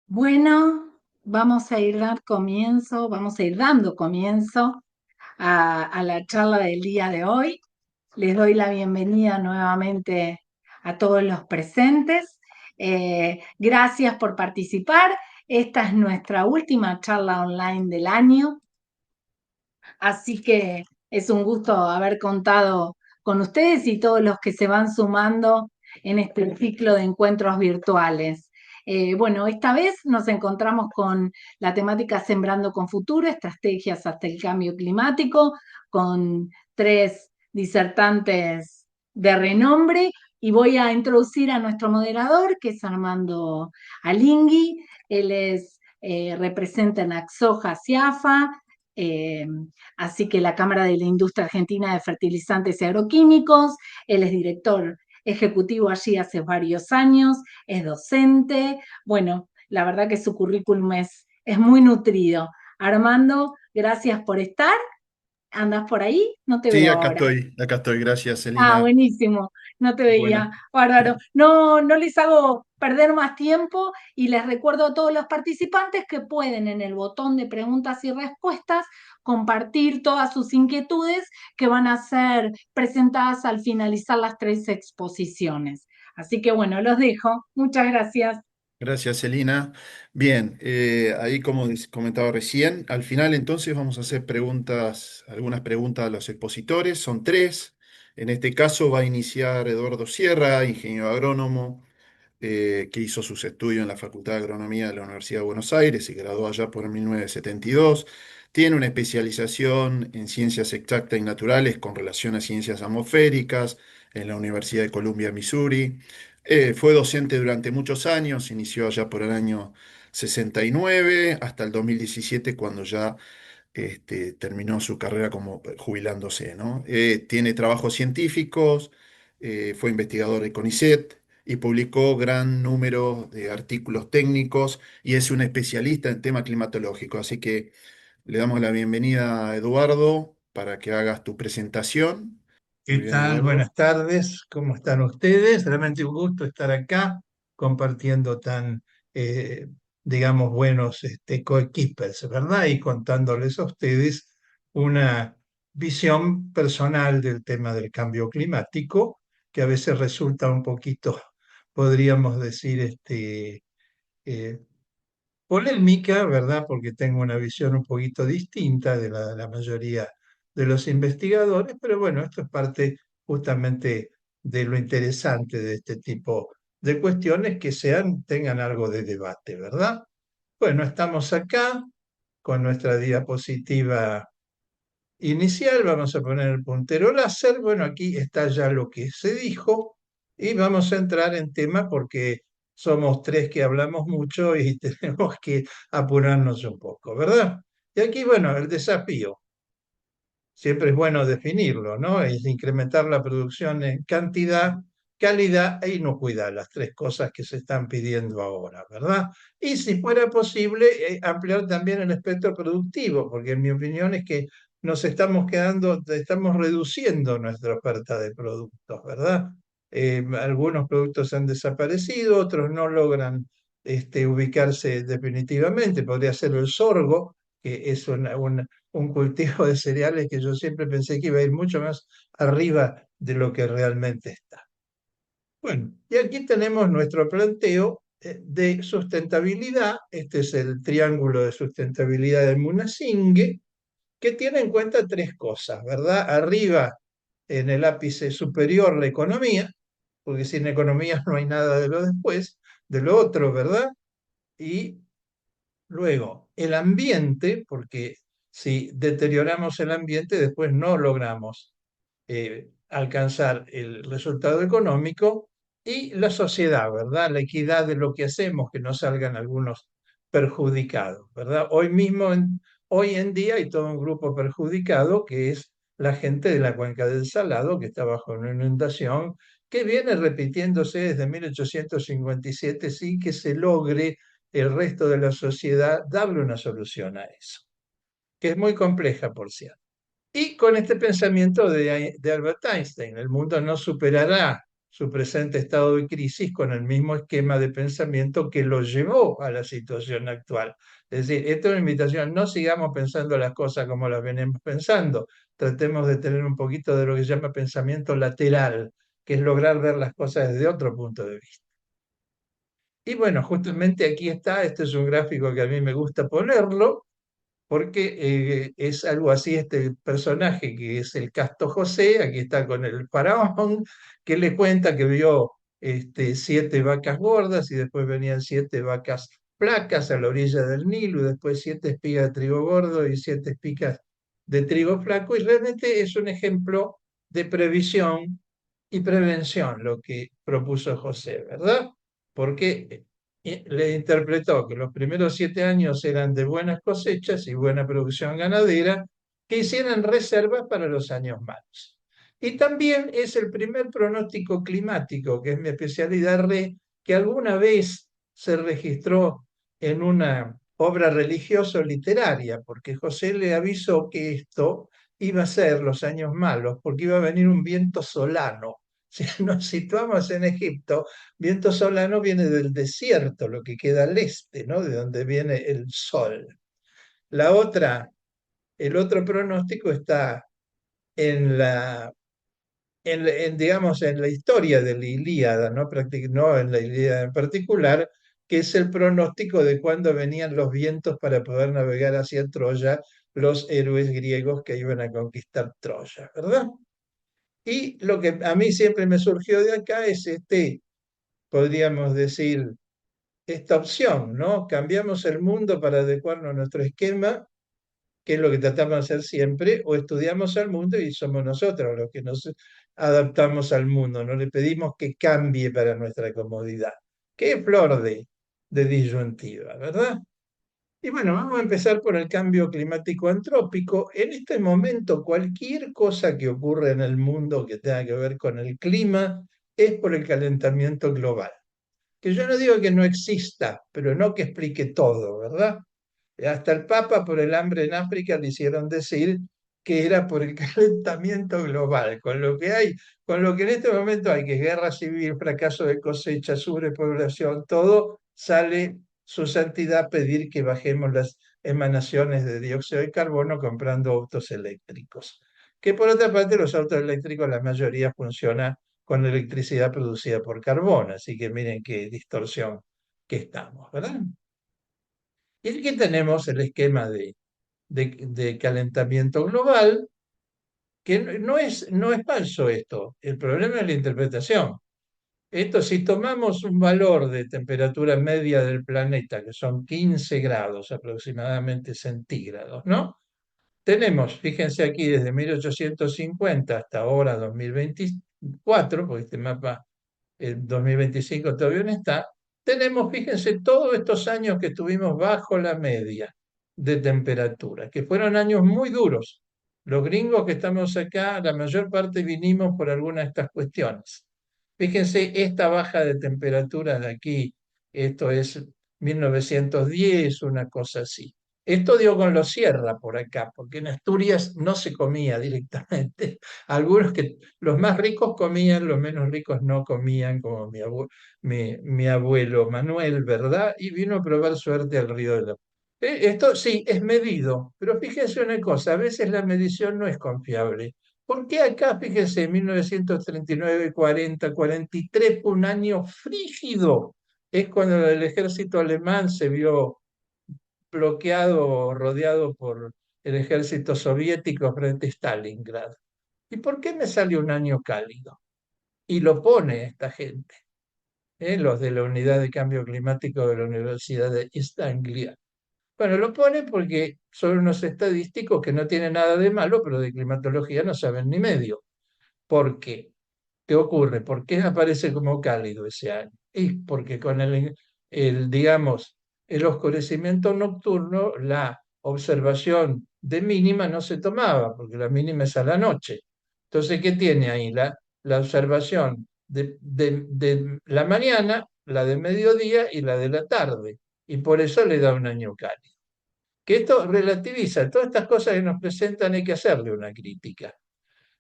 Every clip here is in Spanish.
Bueno, vamos a ir dando comienzo a la charla del día de hoy. Les doy la bienvenida nuevamente a todos los presentes. Gracias por participar. Esta es nuestra última charla online del año. Así que es un gusto haber contado con ustedes y todos los que se van sumando en este ciclo de encuentros virtuales. Bueno, esta vez nos encontramos con la temática Sembrando con Futuro, estrategias hasta el cambio climático, con tres disertantes de renombre y voy a introducir a nuestro moderador, que es Armando Alingui. Él representa en Axoja Ciafa, eh, así que la Cámara de la Industria Argentina de Fertilizantes y Agroquímicos. Él es director ejecutivo allí hace varios años, es docente. Bueno, la verdad que su currículum es muy nutrido. Armando, gracias por estar. ¿Andás por ahí? No te Sí, veo ahora. acá estoy, gracias, Ah, Celina. buenísimo, no te veía. Bueno, Bárbaro. No, no les hago perder más tiempo y les recuerdo a todos los participantes que pueden en el botón de preguntas y respuestas compartir todas sus inquietudes que van a ser presentadas al finalizar las tres exposiciones. Así que bueno, los dejo. Muchas gracias. gracias, Celina. Bien, ahí como comentaba recién, al final entonces vamos a hacer preguntas, algunas preguntas a los expositores, son tres. En este caso va a iniciar Eduardo Sierra, ingeniero agrónomo, que hizo sus estudios en la Facultad de Agronomía de la Universidad de Buenos Aires y graduó allá por 1972. Tiene una especialización en ciencias exactas y naturales con relación a ciencias atmosféricas en la Universidad de Columbia, Missouri. Fue docente durante muchos años, inició allá por el año 69 hasta el 2017 cuando ya terminó su carrera como jubilándose, ¿no? Tiene trabajos científicos, fue investigador de CONICET y publicó gran número de artículos técnicos y es un especialista en tema climatológico. Así que le damos la bienvenida a Eduardo para que hagas tu presentación. ¿Qué Muy bien, tal? Eduardo. Buenas tardes, ¿cómo están ustedes? Realmente un gusto estar acá compartiendo tan, eh, digamos, buenos coequippers, ¿verdad? Y contándoles a ustedes una visión personal del tema del cambio climático, que a veces resulta un poquito, podríamos decir, eh, polémica, ¿verdad? Porque tengo una visión un poquito distinta de la mayoría de los investigadores, pero bueno, esto es parte justamente de lo interesante de este tipo de cuestiones que tengan algo de debate, ¿verdad? Bueno, estamos acá con nuestra diapositiva inicial, vamos a poner el puntero láser, bueno, aquí está ya lo que se dijo y vamos a entrar en tema porque somos tres que hablamos mucho y tenemos que apurarnos un poco, ¿verdad? Y aquí, bueno, el desafío, siempre es bueno definirlo, ¿no? Es incrementar la producción en cantidad, calidad e inocuidad, las tres cosas que se están pidiendo ahora, ¿verdad? Y si fuera posible, ampliar también el espectro productivo, porque en mi opinión es que nos estamos quedando, estamos reduciendo nuestra oferta de productos, ¿verdad? Algunos productos han desaparecido, otros no logran ubicarse definitivamente. Podría ser el sorgo, que es un cultivo de cereales que yo siempre pensé que iba a ir mucho más arriba de lo que realmente está. Bueno, y aquí tenemos nuestro planteo de sustentabilidad. Este es el triángulo de sustentabilidad de Munasingue, que tiene en cuenta tres cosas, ¿verdad? Arriba, en el ápice superior, la economía, porque sin economía no hay nada de lo después, de lo otro, ¿verdad? Y luego, el ambiente, porque si deterioramos el ambiente, después no logramos alcanzar el resultado económico y la sociedad, ¿verdad? La equidad de lo que hacemos, que no salgan algunos perjudicados, ¿verdad? Hoy en día hay todo un grupo perjudicado que es la gente de la cuenca del Salado, que está bajo una inundación, que viene repitiéndose desde 1857 sin que se logre el resto de la sociedad darle una solución a eso, que es muy compleja, por cierto. Y con este pensamiento de Albert Einstein, el mundo no superará su presente estado de crisis con el mismo esquema de pensamiento que lo llevó a la situación actual. Es decir, esta es una invitación, no sigamos pensando las cosas como las venimos pensando, tratemos de tener un poquito de lo que se llama pensamiento lateral, que es lograr ver las cosas desde otro punto de vista. Y bueno, justamente aquí está, este es un gráfico que a mí me gusta ponerlo, porque es algo así este personaje que es el casto José, aquí está con el faraón, que le cuenta que vio 7 vacas gordas y después venían 7 vacas flacas a la orilla del Nilo, y después 7 espigas de trigo gordo y 7 espigas de trigo flaco, y realmente es un ejemplo de previsión y prevención lo que propuso José, ¿verdad? Porque le interpretó que los primeros 7 años eran de buenas cosechas y buena producción ganadera, que hicieran reservas para los años malos. Y también es el primer pronóstico climático, que es mi especialidad, que alguna vez se registró en una obra religiosa o literaria, porque José le avisó que esto iba a ser los años malos, porque iba a venir un viento solano. Si nos situamos en Egipto, viento solano viene del desierto, lo que queda al este, ¿no? De donde viene el sol. La otra, el otro pronóstico está en digamos, en la historia de la Ilíada, ¿no? No en la Ilíada en particular, que es el pronóstico de cuándo venían los vientos para poder navegar hacia Troya los héroes griegos que iban a conquistar Troya, ¿verdad? Y lo que a mí siempre me surgió de acá es podríamos decir, esta opción, ¿no? Cambiamos el mundo para adecuarnos a nuestro esquema, que es lo que tratamos de hacer siempre, o estudiamos al mundo y somos nosotros los que nos adaptamos al mundo, no le pedimos que cambie para nuestra comodidad. Qué flor de disyuntiva, ¿verdad? Y bueno, vamos a empezar por el cambio climático antrópico. En este momento, cualquier cosa que ocurre en el mundo que tenga que ver con el clima es por el calentamiento global. Que yo no digo que no exista, pero no que explique todo, ¿verdad? Hasta el Papa por el hambre en África le hicieron decir que era por el calentamiento global, con lo que en este momento hay, que es guerra civil, fracaso de cosecha, sobrepoblación, todo, sale su santidad a pedir que bajemos las emanaciones de dióxido de carbono comprando autos eléctricos. Que por otra parte los autos eléctricos, la mayoría funciona con electricidad producida por carbón, así que miren qué distorsión que estamos, ¿verdad? Y aquí tenemos el esquema de calentamiento global, que no es falso esto, el problema es la interpretación. Esto, si tomamos un valor de temperatura media del planeta, que son 15 grados aproximadamente centígrados, ¿no? Tenemos, fíjense aquí, desde 1850 hasta ahora 2024, porque este mapa el 2025 todavía no está, tenemos, fíjense, todos estos años que estuvimos bajo la media de temperatura, que fueron años muy duros. Los gringos que estamos acá, la mayor parte vinimos por alguna de estas cuestiones. Fíjense esta baja de temperatura de aquí, esto es 1910, una cosa así. Esto dio con los sierra por acá, porque en Asturias no se comía directamente. Algunos que los más ricos comían, los menos ricos no comían, como mi abuelo Manuel, ¿verdad? Y vino a probar suerte al río de la... Esto sí, es medido, pero fíjense una cosa, a veces la medición no es confiable. ¿Por qué acá, fíjense, 1939, 40, 43 fue un año frígido? Es cuando el ejército alemán se vio bloqueado, rodeado por el ejército soviético frente a Stalingrad. ¿Y por qué me sale un año cálido? Y lo pone esta gente, los de la Unidad de Cambio Climático de la Universidad de East Anglia. Bueno, lo pone porque son unos estadísticos que no tienen nada de malo, pero de climatología no saben ni medio. ¿Por qué? ¿Qué ocurre? ¿Por qué aparece como cálido ese año? Y porque con digamos, el oscurecimiento nocturno, la observación de mínima no se tomaba, porque la mínima es a la noche. Entonces, ¿qué tiene ahí? La observación de la mañana, la de mediodía y la de la tarde. Y por eso le da un año cálido. Que esto relativiza, todas estas cosas que nos presentan hay que hacerle una crítica.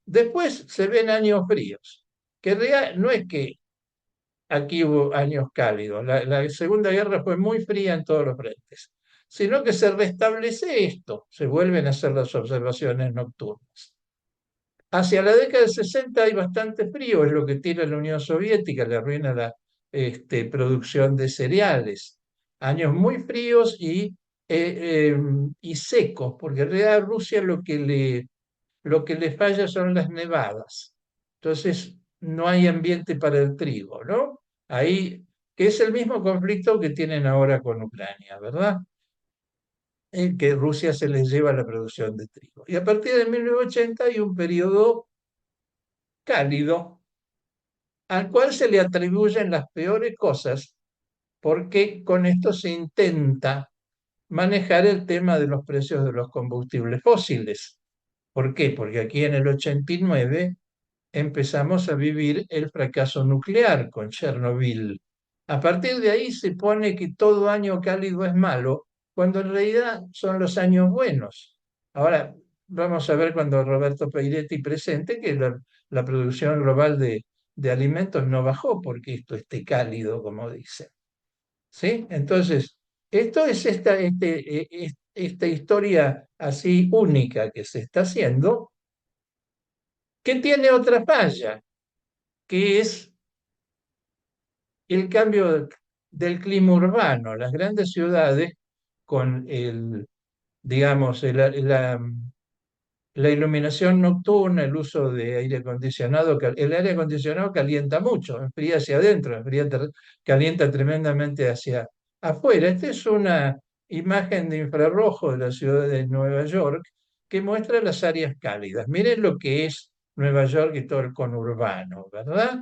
Después se ven años fríos. que en realidad no es que aquí hubo años cálidos, la Segunda Guerra fue muy fría en todos los frentes, sino que se restablece esto, se vuelven a hacer las observaciones nocturnas. Hacia la década del 60 hay bastante frío, es lo que tiene la Unión Soviética, le arruina la producción de cereales. Años muy fríos y secos, porque en realidad a Rusia lo que le falla son las nevadas. Entonces no hay ambiente para el trigo, ¿no? Ahí, que es el mismo conflicto que tienen ahora con Ucrania, ¿verdad? En que Rusia se les lleva la producción de trigo. Y a partir de 1980 hay un periodo cálido al cual se le atribuyen las peores cosas, porque con esto se intenta manejar el tema de los precios de los combustibles fósiles. ¿Por qué? Porque aquí en el 89 empezamos a vivir el fracaso nuclear con Chernobyl. A partir de ahí se pone que todo año cálido es malo, cuando en realidad son los años buenos. Ahora, vamos a ver cuando Roberto Peiretti presente que la producción global de alimentos no bajó porque esto esté cálido, como dice. ¿Sí? Entonces, esto es esta historia así única que se está haciendo, que tiene otra falla, que es el cambio del clima urbano. Las grandes ciudades con digamos, la iluminación nocturna, el uso de aire acondicionado, el aire acondicionado calienta mucho, enfría hacia adentro, calienta tremendamente hacia afuera. Esta es una imagen de infrarrojo de la ciudad de Nueva York que muestra las áreas cálidas. Miren lo que es Nueva York y todo el conurbano, ¿verdad?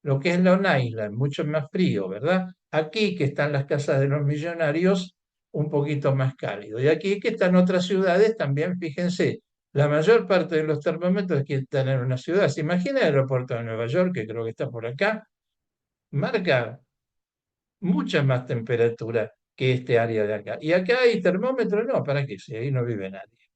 Lo que es Long Island, mucho más frío, ¿verdad? Aquí que están las casas de los millonarios, un poquito más cálido. Y aquí que están otras ciudades, también fíjense, la mayor parte de los termómetros que están en una ciudad. ¿Se imagina el aeropuerto de Nueva York, que creo que está por acá? Marca mucha más temperatura que este área de acá. Y acá hay termómetros, no, ¿para qué? Si ahí no vive nadie.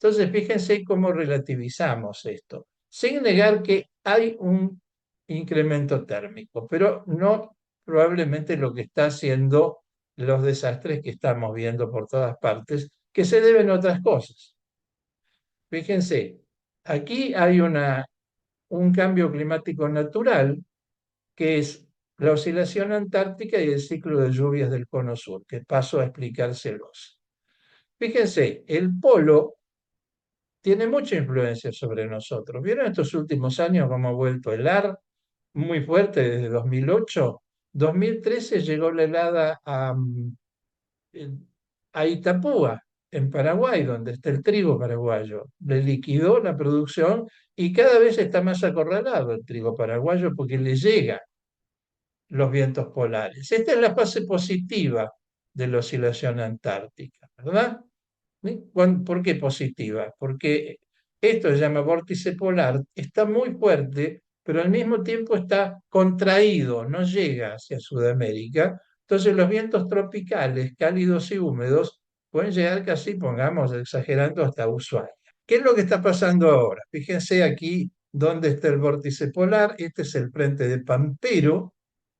Entonces, fíjense cómo relativizamos esto, sin negar que hay un incremento térmico, pero no probablemente lo que está haciendo los desastres que estamos viendo por todas partes, que se deben a otras cosas. Fíjense, aquí hay un cambio climático natural, que es la oscilación antártica y el ciclo de lluvias del cono sur, que paso a explicárselos. Fíjense, el polo tiene mucha influencia sobre nosotros. ¿Vieron estos últimos años cómo ha vuelto el ar muy fuerte desde 2008? 2013 llegó la helada a Itapúa, en Paraguay, donde está el trigo paraguayo. Le liquidó la producción y cada vez está más acorralado el trigo paraguayo porque le llega los vientos polares. Esta es la fase positiva de la oscilación antártica, ¿verdad? ¿Sí? ¿Por qué positiva? Porque esto se llama vórtice polar, está muy fuerte, pero al mismo tiempo está contraído, no llega hacia Sudamérica. Entonces los vientos tropicales, cálidos y húmedos, pueden llegar casi, pongamos, exagerando, hasta Ushuaia. ¿Qué es lo que está pasando ahora? Fíjense aquí dónde está el vórtice polar. Este es el frente de Pampero,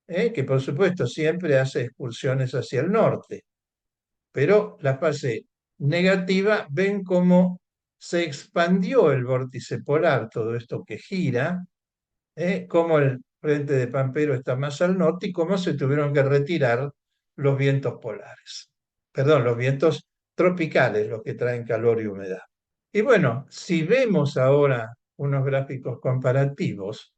que por supuesto siempre hace excursiones hacia el norte, pero la fase negativa, ven cómo se expandió el vórtice polar, todo esto que gira, cómo el frente de Pampero está más al norte y cómo se tuvieron que retirar los vientos polares, perdón, los vientos tropicales, los que traen calor y humedad. Y bueno, si vemos ahora unos gráficos comparativos,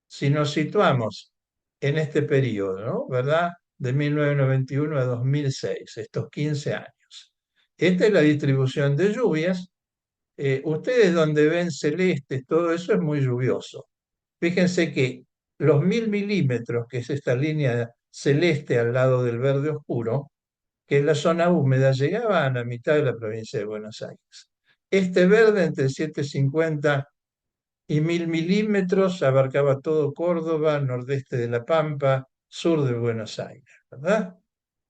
si nos situamos en este periodo, ¿no? ¿Verdad? De 1991 a 2006, estos 15 años. Esta es la distribución de lluvias. Ustedes donde ven celestes, todo eso es muy lluvioso. Fíjense que los 1000 milímetros, que es esta línea celeste al lado del verde oscuro, que es la zona húmeda, llegaba a la mitad de la provincia de Buenos Aires. Este verde entre 750 y 1000 milímetros abarcaba todo Córdoba, nordeste de La Pampa, sur de Buenos Aires, ¿verdad?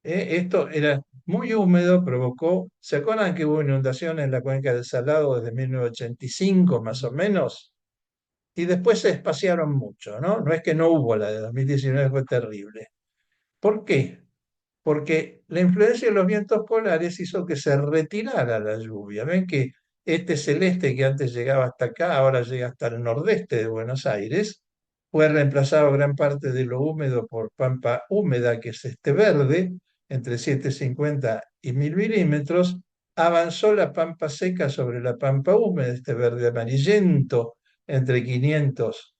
Esto era muy húmedo, provocó, ¿se acuerdan que hubo inundaciones en la cuenca del Salado desde 1985 más o menos? y después se espaciaron mucho, ¿no? No es que no hubo, la de 2019 fue terrible. ¿Por qué? Porque la influencia de los vientos polares hizo que se retirara la lluvia. Ven que este celeste que antes llegaba hasta acá, ahora llega hasta el nordeste de Buenos Aires, fue reemplazado gran parte de lo húmedo por pampa húmeda, que es este verde, entre 750 y 1000 milímetros. Avanzó la pampa seca sobre la pampa húmeda, este verde amarillento, entre 500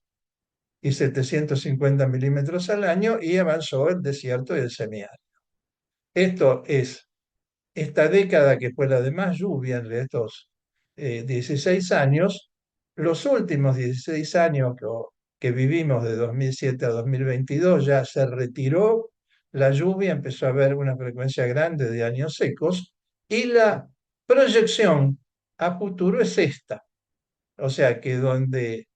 y 750 milímetros al año, y avanzó el desierto y el semiárido. Esto es esta década que fue la de más lluvia entre estos 16 años. Los últimos 16 años que vivimos de 2007 a 2022 ya se retiró la lluvia, empezó a haber una frecuencia grande de años secos, y la proyección a futuro es esta. O sea que donde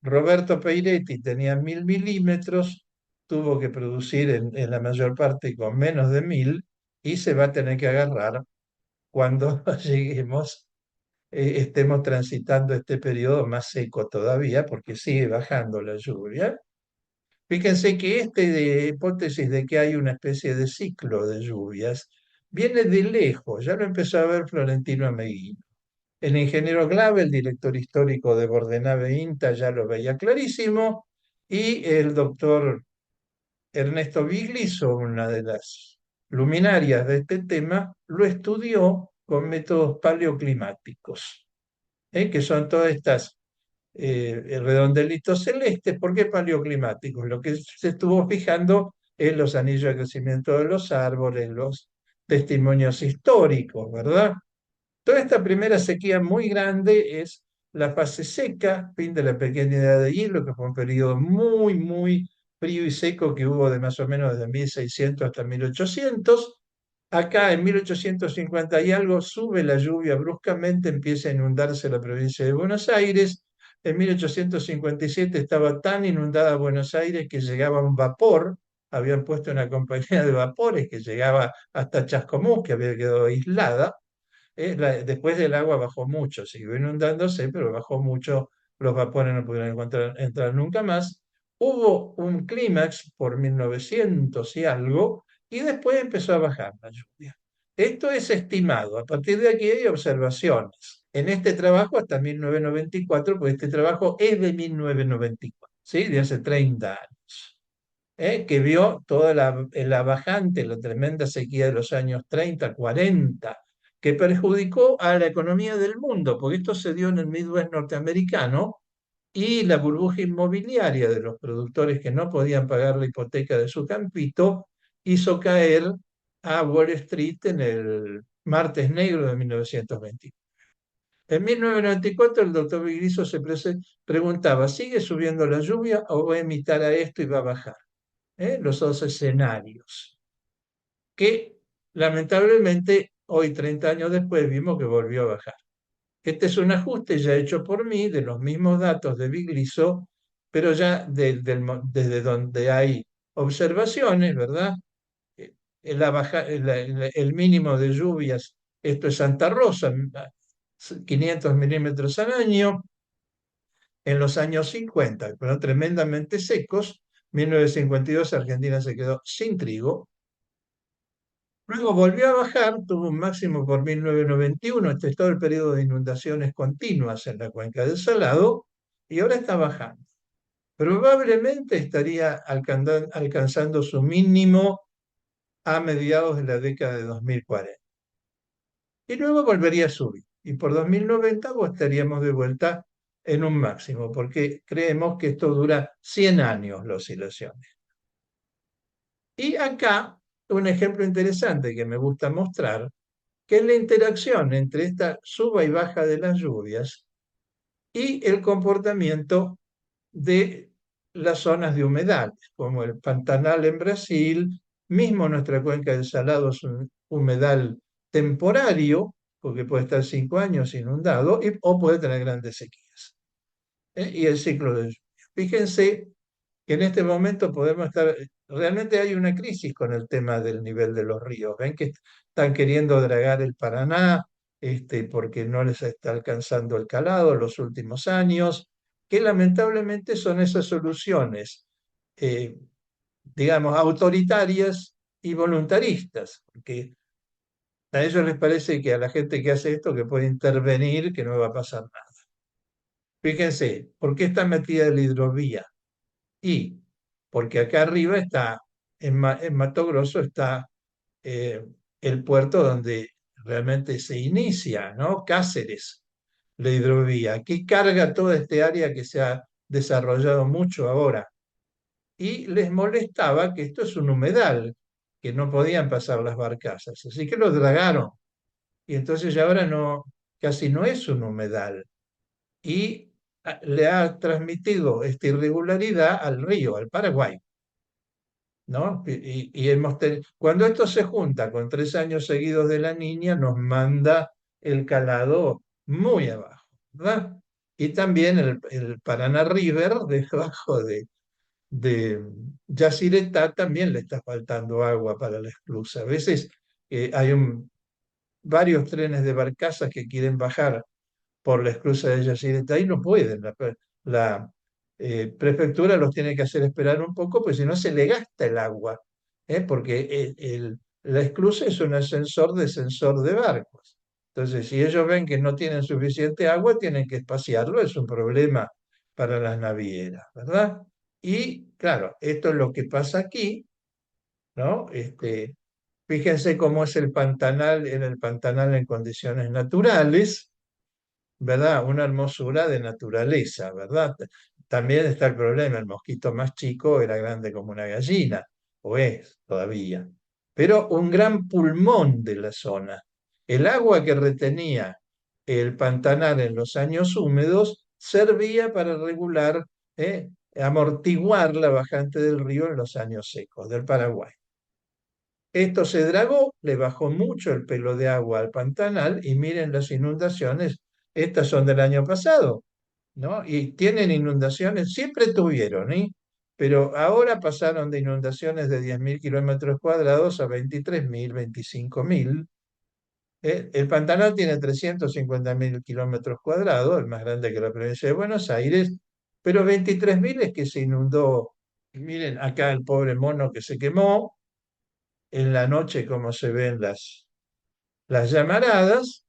Roberto Peiretti tenía 1000 milímetros, tuvo que producir en la mayor parte con menos de 1000, y se va a tener que agarrar cuando lleguemos, estemos transitando este periodo más seco todavía, porque sigue bajando la lluvia. Fíjense que de hipótesis de que hay una especie de ciclo de lluvias viene de lejos, ya lo empezó a ver Florentino Ameguino. El ingeniero Clave, el director histórico de Bordenave INTA, ya lo veía clarísimo, y el doctor Ernesto Bigliso, una de las luminarias de este tema, lo estudió con métodos paleoclimáticos, que son todas estas redondelitos celestes. ¿Por qué paleoclimáticos? Lo que se estuvo fijando en los anillos de crecimiento de los árboles, los testimonios históricos, ¿verdad? Toda esta primera sequía muy grande es la fase seca, fin de la pequeña edad de hielo, que fue un periodo muy, muy frío y seco que hubo de más o menos desde 1600 hasta 1800. Acá en 1850 y algo sube la lluvia bruscamente, empieza a inundarse la provincia de Buenos Aires. En 1857 estaba tan inundada Buenos Aires que llegaba un vapor, habían puesto una compañía de vapores que llegaba hasta Chascomús, que había quedado aislada. Después del agua bajó mucho, siguió inundándose, pero bajó mucho, los vapores no pudieron entrar nunca más. Hubo un clímax por 1900 y algo, y después empezó a bajar la lluvia. Esto es estimado, a partir de aquí hay observaciones. En este trabajo hasta 1994, pues este trabajo es de 1994, ¿sí? De hace 30 años, que vio toda la bajante, la tremenda sequía de los años 30, 40, que perjudicó a la economía del mundo, porque esto se dio en el Midwest norteamericano, y la burbuja inmobiliaria de los productores que no podían pagar la hipoteca de su campito hizo caer a Wall Street en el martes negro de 1920. En 1994 el doctor Vigriso preguntaba, ¿sigue subiendo la lluvia o va a imitar a esto y va a bajar? Los dos escenarios, que lamentablemente hoy, 30 años después, vimos que volvió a bajar. Este es un ajuste ya hecho por mí de los mismos datos de Bigliso, pero ya desde donde hay observaciones, ¿verdad? El mínimo de lluvias, esto es Santa Rosa, 500 milímetros al año, en los años 50, pero tremendamente secos. 1952 Argentina se quedó sin trigo. Luego volvió a bajar, tuvo un máximo por 1991, este es todo el periodo de inundaciones continuas en la cuenca del Salado, y ahora está bajando. Probablemente estaría alcanzando su mínimo a mediados de la década de 2040. Y luego volvería a subir. Y por 2090 pues, estaríamos de vuelta en un máximo, porque creemos que esto dura 100 años, la oscilación. Y acá un ejemplo interesante que me gusta mostrar, que es la interacción entre esta suba y baja de las lluvias y el comportamiento de las zonas de humedales, como el Pantanal en Brasil, mismo nuestra cuenca del Salado es un humedal temporario, porque puede estar 5 años inundado, o puede tener grandes sequías. Y el ciclo de lluvia. Fíjense que en este momento podemos estar, realmente hay una crisis con el tema del nivel de los ríos. Ven que están queriendo dragar el Paraná, porque no les está alcanzando el calado en los últimos años, que lamentablemente son esas soluciones, eh, digamos, autoritarias y voluntaristas, porque a ellos les parece que a la gente que hace esto que puede intervenir, que no va a pasar nada. Fíjense, ¿por qué está metida la hidrovía? Y porque acá arriba está, en Mato Grosso está eh, el puerto donde realmente se inicia, ¿no? Cáceres, la hidrovía, que carga toda este área que se ha desarrollado mucho ahora. Y les molestaba que esto es un humedal, que no podían pasar las barcazas, así que lo dragaron. Y entonces ya ahora no, casi no es un humedal. Y le ha transmitido esta irregularidad al río, al Paraguay. ¿No? Cuando esto se junta con 3 años seguidos de la niña, nos manda el calado muy abajo, ¿verdad? Y también el Paraná River, debajo de Yacyretá, también le está faltando agua para la esclusa. A veces hay varios trenes de barcazas que quieren bajar por la esclusa de Yacyretá y no pueden. La prefectura los tiene que hacer esperar un poco, pues si no se le gasta el agua, porque la esclusa es un ascensor descensor de barcos. Entonces, si ellos ven que no tienen suficiente agua, tienen que espaciarlo, es un problema para las navieras, ¿verdad? Y claro, esto es lo que pasa aquí, ¿no? Fíjense cómo es el Pantanal en condiciones naturales, ¿verdad? Una hermosura de naturaleza, ¿verdad? También está el problema, el mosquito más chico era grande como una gallina, o es todavía, pero un gran pulmón de la zona. El agua que retenía el Pantanal en los años húmedos servía para regular, amortiguar la bajante del río en los años secos del Paraguay. Esto se dragó, le bajó mucho el pelo de agua al Pantanal y miren las inundaciones, estas son del año pasado, ¿no? Y tienen inundaciones, siempre tuvieron, ¿eh? Pero ahora pasaron de inundaciones de 10.000 kilómetros cuadrados a 23.000, 25.000. El Pantanal tiene 350.000 kilómetros cuadrados, el más grande que la provincia de Buenos Aires, pero 23.000 es que se inundó. Miren acá el pobre mono que se quemó, en la noche como se ven las llamaradas,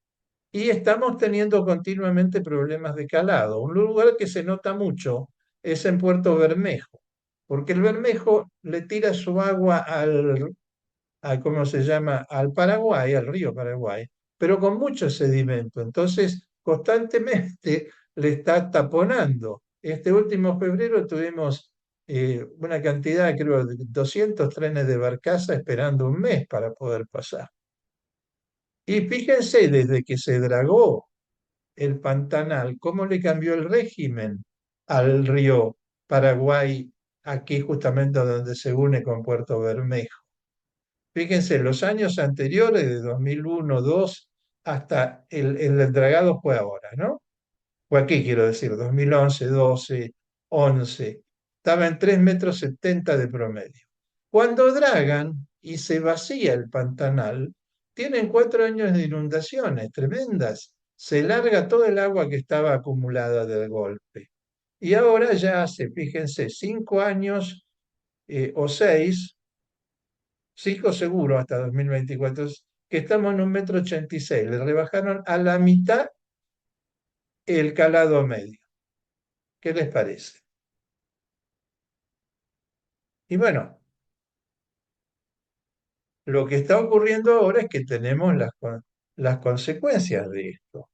y estamos teniendo continuamente problemas de calado. Un lugar que se nota mucho es en Puerto Bermejo, porque el Bermejo le tira su agua ¿cómo se llama? Al Paraguay, al río Paraguay, pero con mucho sedimento. Entonces, constantemente le está taponando. Este último febrero tuvimos una cantidad, creo, de 200 trenes de barcaza esperando un mes para poder pasar. Y fíjense, desde que se dragó el Pantanal, cómo le cambió el régimen al río Paraguay, aquí justamente donde se une con Puerto Bermejo. Fíjense, los años anteriores, de 2001, 2002, hasta el dragado fue ahora, ¿no? O aquí quiero decir, 2011, 12, 11, estaba en 3,70 m de promedio. Cuando dragan y se vacía el Pantanal, tienen 4 años de inundaciones tremendas. Se larga todo el agua que estaba acumulada del golpe. Y ahora ya hace, fíjense, 5 años o 6, 5 seguro hasta 2024, que estamos en 1,86 m. Le rebajaron a la mitad el calado medio. ¿Qué les parece? Y bueno, lo que está ocurriendo ahora es que tenemos las consecuencias de esto.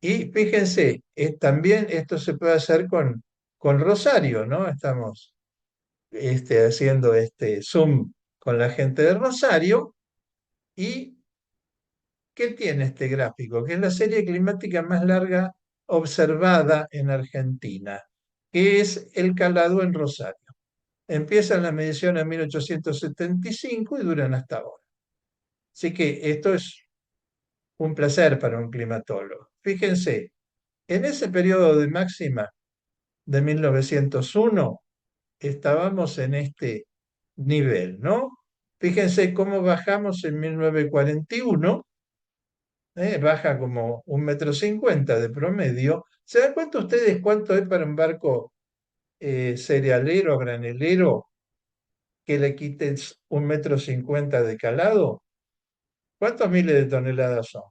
Y fíjense, también esto se puede hacer con Rosario, ¿no? Estamos haciendo este Zoom con la gente de Rosario. ¿Y qué tiene este gráfico? Que es la serie climática más larga observada en Argentina, que es el calado en Rosario. Empiezan las mediciones en 1875 y duran hasta ahora. Así que esto es un placer para un climatólogo. Fíjense, en ese periodo de máxima de 1901 estábamos en este nivel, ¿no? Fíjense cómo bajamos en 1941 baja como 1,50 m de promedio. ¿Se dan cuenta ustedes cuánto es para un barco cerealero, granelero, que le quites 1,50 m de calado? ¿Cuántos miles de toneladas son?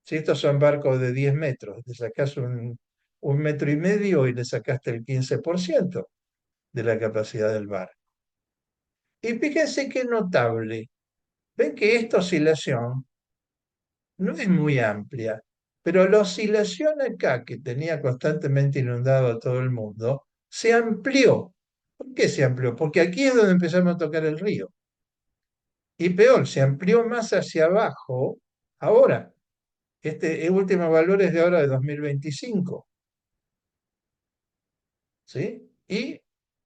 Si estos son barcos de 10 metros, le sacás 1,5 m y le sacaste el 15% de la capacidad del barco. Y fíjense qué notable. Ven que esta oscilación no es muy amplia, pero la oscilación acá, que tenía constantemente inundado a todo el mundo, se amplió. ¿Por qué se amplió? Porque aquí es donde empezamos a tocar el río. Y peor, se amplió más hacia abajo ahora. Este último valor es de ahora de 2025. ¿Sí? ¿Y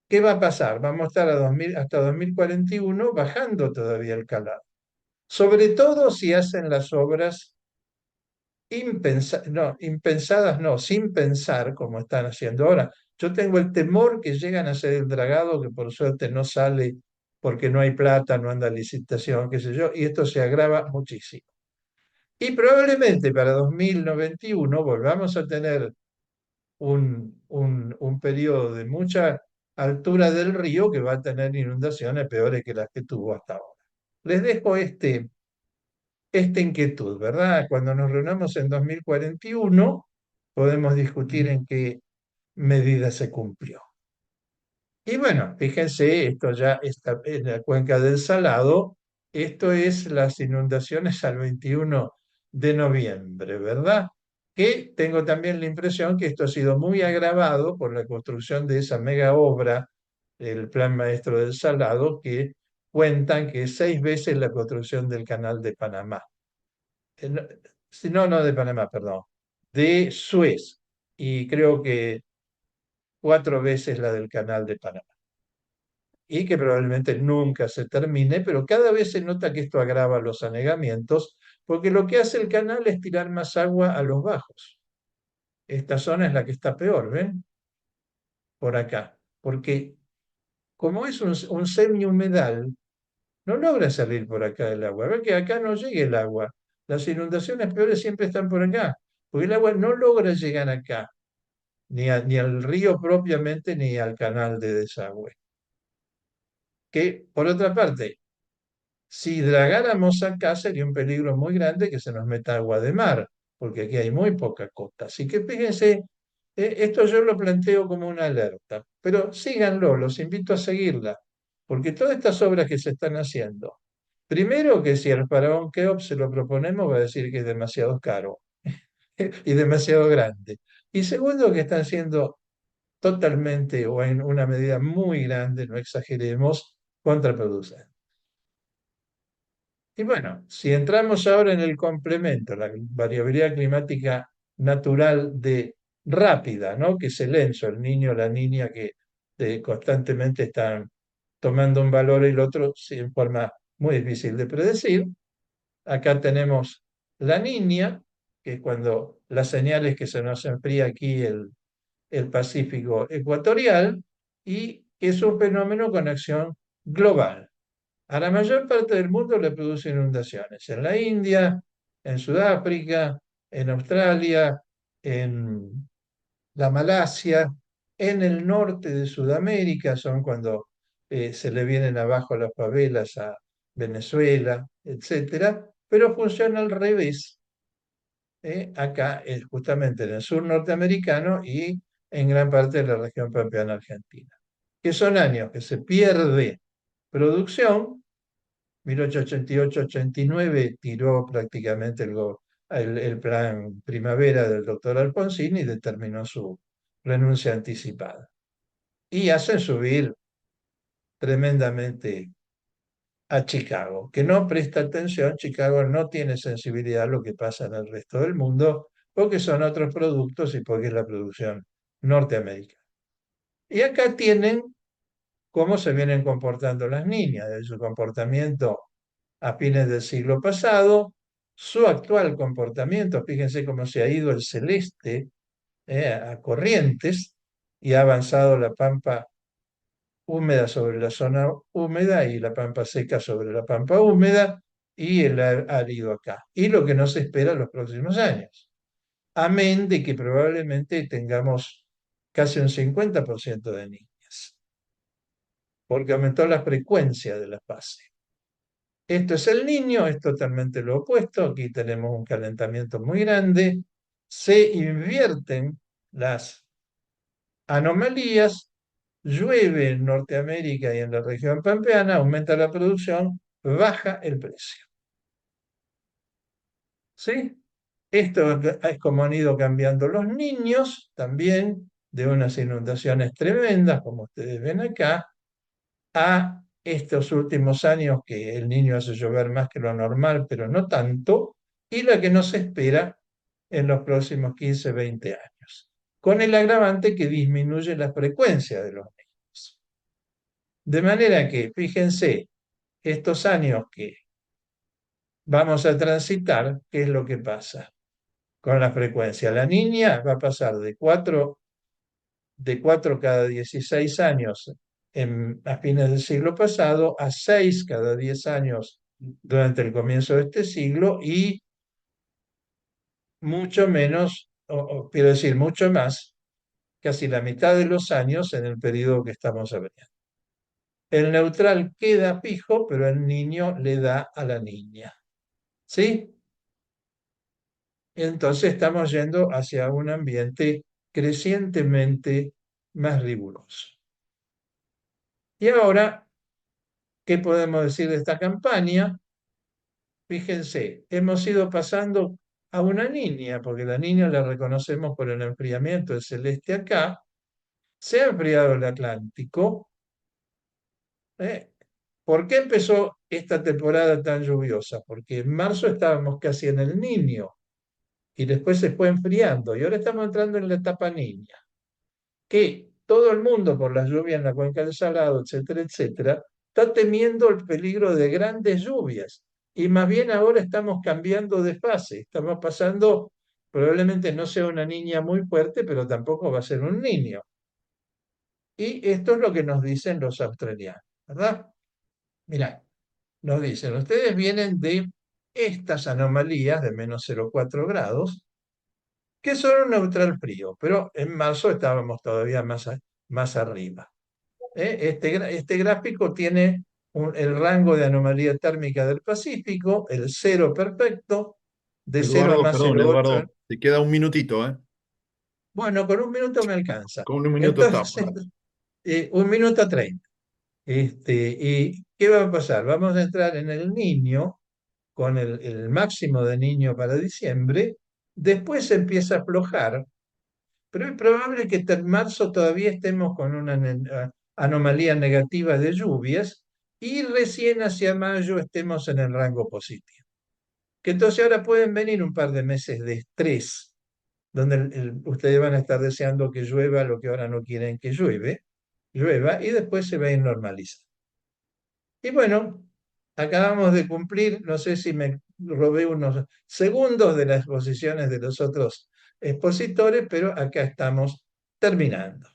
qué va a pasar? Vamos a estar hasta 2041 bajando todavía el calado. Sobre todo si hacen las obras impensadas, no, sin pensar como están haciendo ahora. Yo tengo el temor que llegan a hacer el dragado, que por suerte no sale porque no hay plata, no anda licitación, qué sé yo, y esto se agrava muchísimo. Y probablemente para 2091 volvamos a tener un periodo de mucha altura del río que va a tener inundaciones peores que las que tuvo hasta ahora. Les dejo esta inquietud, ¿verdad? Cuando nos reunamos en 2041, podemos discutir en qué medida se cumplió. Y bueno, fíjense, esto ya está en la cuenca del Salado, esto es las inundaciones al 21 de noviembre, ¿verdad? Que tengo también la impresión que esto ha sido muy agravado por la construcción de esa mega obra, el Plan Maestro del Salado, que cuentan que es 6 veces la construcción del Canal de Panamá. No, no de Panamá, perdón, de Suez, y creo que 4 veces la del Canal de Panamá. Y que probablemente nunca se termine, pero cada vez se nota que esto agrava los anegamientos, porque lo que hace el canal es tirar más agua a los bajos. Esta zona es la que está peor, ¿ven? Por acá. Porque como es un semi-humedal, no logra salir por acá el agua. Ven que acá no llega el agua. Las inundaciones peores siempre están por acá, porque el agua no logra llegar acá, ni al río propiamente, ni al canal de desagüe. Que, por otra parte, si dragáramos acá sería un peligro muy grande que se nos meta agua de mar, porque aquí hay muy poca costa. Así que fíjense, esto yo lo planteo como una alerta, pero síganlo, los invito a seguirla, porque todas estas obras que se están haciendo, primero que si al faraón Keops se lo proponemos va a decir que es demasiado caro y demasiado grande. Y segundo que están siendo totalmente o en una medida muy grande, no exageremos, contraproducentes. Y bueno, si entramos ahora en el complemento, la variabilidad climática natural de rápida, ¿no? Que es el ENSO, el niño o la niña que constantemente están tomando un valor y el otro en forma muy difícil de predecir. Acá tenemos la niña, que es cuando las señales que se nos enfría aquí el Pacífico ecuatorial, y que es un fenómeno con acción global. A la mayor parte del mundo le produce inundaciones. En la India, en Sudáfrica, en Australia, en la Malasia, en el norte de Sudamérica, son cuando se le vienen abajo las favelas a Venezuela, etcétera, pero funciona al revés. Acá, justamente en el sur norteamericano y en gran parte de la región pampeana argentina, que son años que se pierde producción. 1888-89 tiró prácticamente el plan primavera del doctor Alfonsín y determinó su renuncia anticipada. Y hacen subir tremendamente a Chicago, que no presta atención. Chicago no tiene sensibilidad a lo que pasa en el resto del mundo, porque son otros productos y porque es la producción norteamericana. Y acá tienen cómo se vienen comportando las niñas, de su comportamiento a fines del siglo pasado, su actual comportamiento, fíjense cómo se ha ido el celeste a Corrientes y ha avanzado la pampa húmeda sobre la zona húmeda y la pampa seca sobre la pampa húmeda, y el árido acá, y lo que nos espera en los próximos años. Amén de que probablemente tengamos casi un 50% de niñas, porque aumentó la frecuencia de la fase. Esto es el Niño, es totalmente lo opuesto. Aquí tenemos un calentamiento muy grande. Se invierten las anomalías, llueve en Norteamérica y en la región pampeana, aumenta la producción, baja el precio. ¿Sí? Esto es como han ido cambiando los niños también, de unas inundaciones tremendas, como ustedes ven acá, a estos últimos años que el niño hace llover más que lo normal, pero no tanto, y la que nos espera en los próximos 15, 20 años, con el agravante que disminuye la frecuencia de los niños. De manera que, fíjense, estos años que vamos a transitar, ¿qué es lo que pasa con la frecuencia? La niña va a pasar de 4 cada 16 años a fines del siglo pasado a 6 cada 10 años durante el comienzo de este siglo y mucho menos, quiero decir, mucho más, casi la mitad de los años en el periodo que estamos abriendo. El neutral queda fijo, pero el niño le da a la niña. ¿Sí? Entonces estamos yendo hacia un ambiente crecientemente más riguroso. Y ahora, ¿qué podemos decir de esta campaña? Fíjense, hemos ido pasando a una niña, porque la niña la reconocemos por el enfriamiento del celeste acá. Se ha enfriado el Atlántico. ¿Eh? ¿Por qué empezó esta temporada tan lluviosa? Porque en marzo estábamos casi en el Niño y después se fue enfriando y ahora estamos entrando en la etapa Niña, que todo el mundo por las lluvias en la cuenca del Salado, etcétera, etcétera, está temiendo el peligro de grandes lluvias. Y más bien ahora estamos cambiando de fase, estamos pasando, probablemente no sea una niña muy fuerte, pero tampoco va a ser un niño. Y esto es lo que nos dicen los australianos, ¿verdad? Mirá, nos dicen, ustedes vienen de estas anomalías de menos 0,4 grados, que son un neutral frío, pero en marzo estábamos todavía más arriba. Este gráfico tiene el rango de anomalía térmica del Pacífico, el cero perfecto, de 0 a Eduardo, más perdón, 0,8. Eduardo, te queda un minutito, ¿eh? Bueno, con un minuto me alcanza. Con un minuto estamos. Entonces, 1 minuto 30. ¿Y qué va a pasar? Vamos a entrar en el Niño con el máximo de Niño para diciembre, después se empieza a aflojar, pero es probable que en marzo todavía estemos con una anomalía negativa de lluvias y recién hacia mayo estemos en el rango positivo. Que entonces ahora pueden venir un par de meses de estrés, donde ustedes van a estar deseando que llueva lo que ahora no quieren que llueva, y después se va a ir normalizando. Y bueno, acabamos de cumplir, no sé si me robé unos segundos de las exposiciones de los otros expositores, pero acá estamos terminando.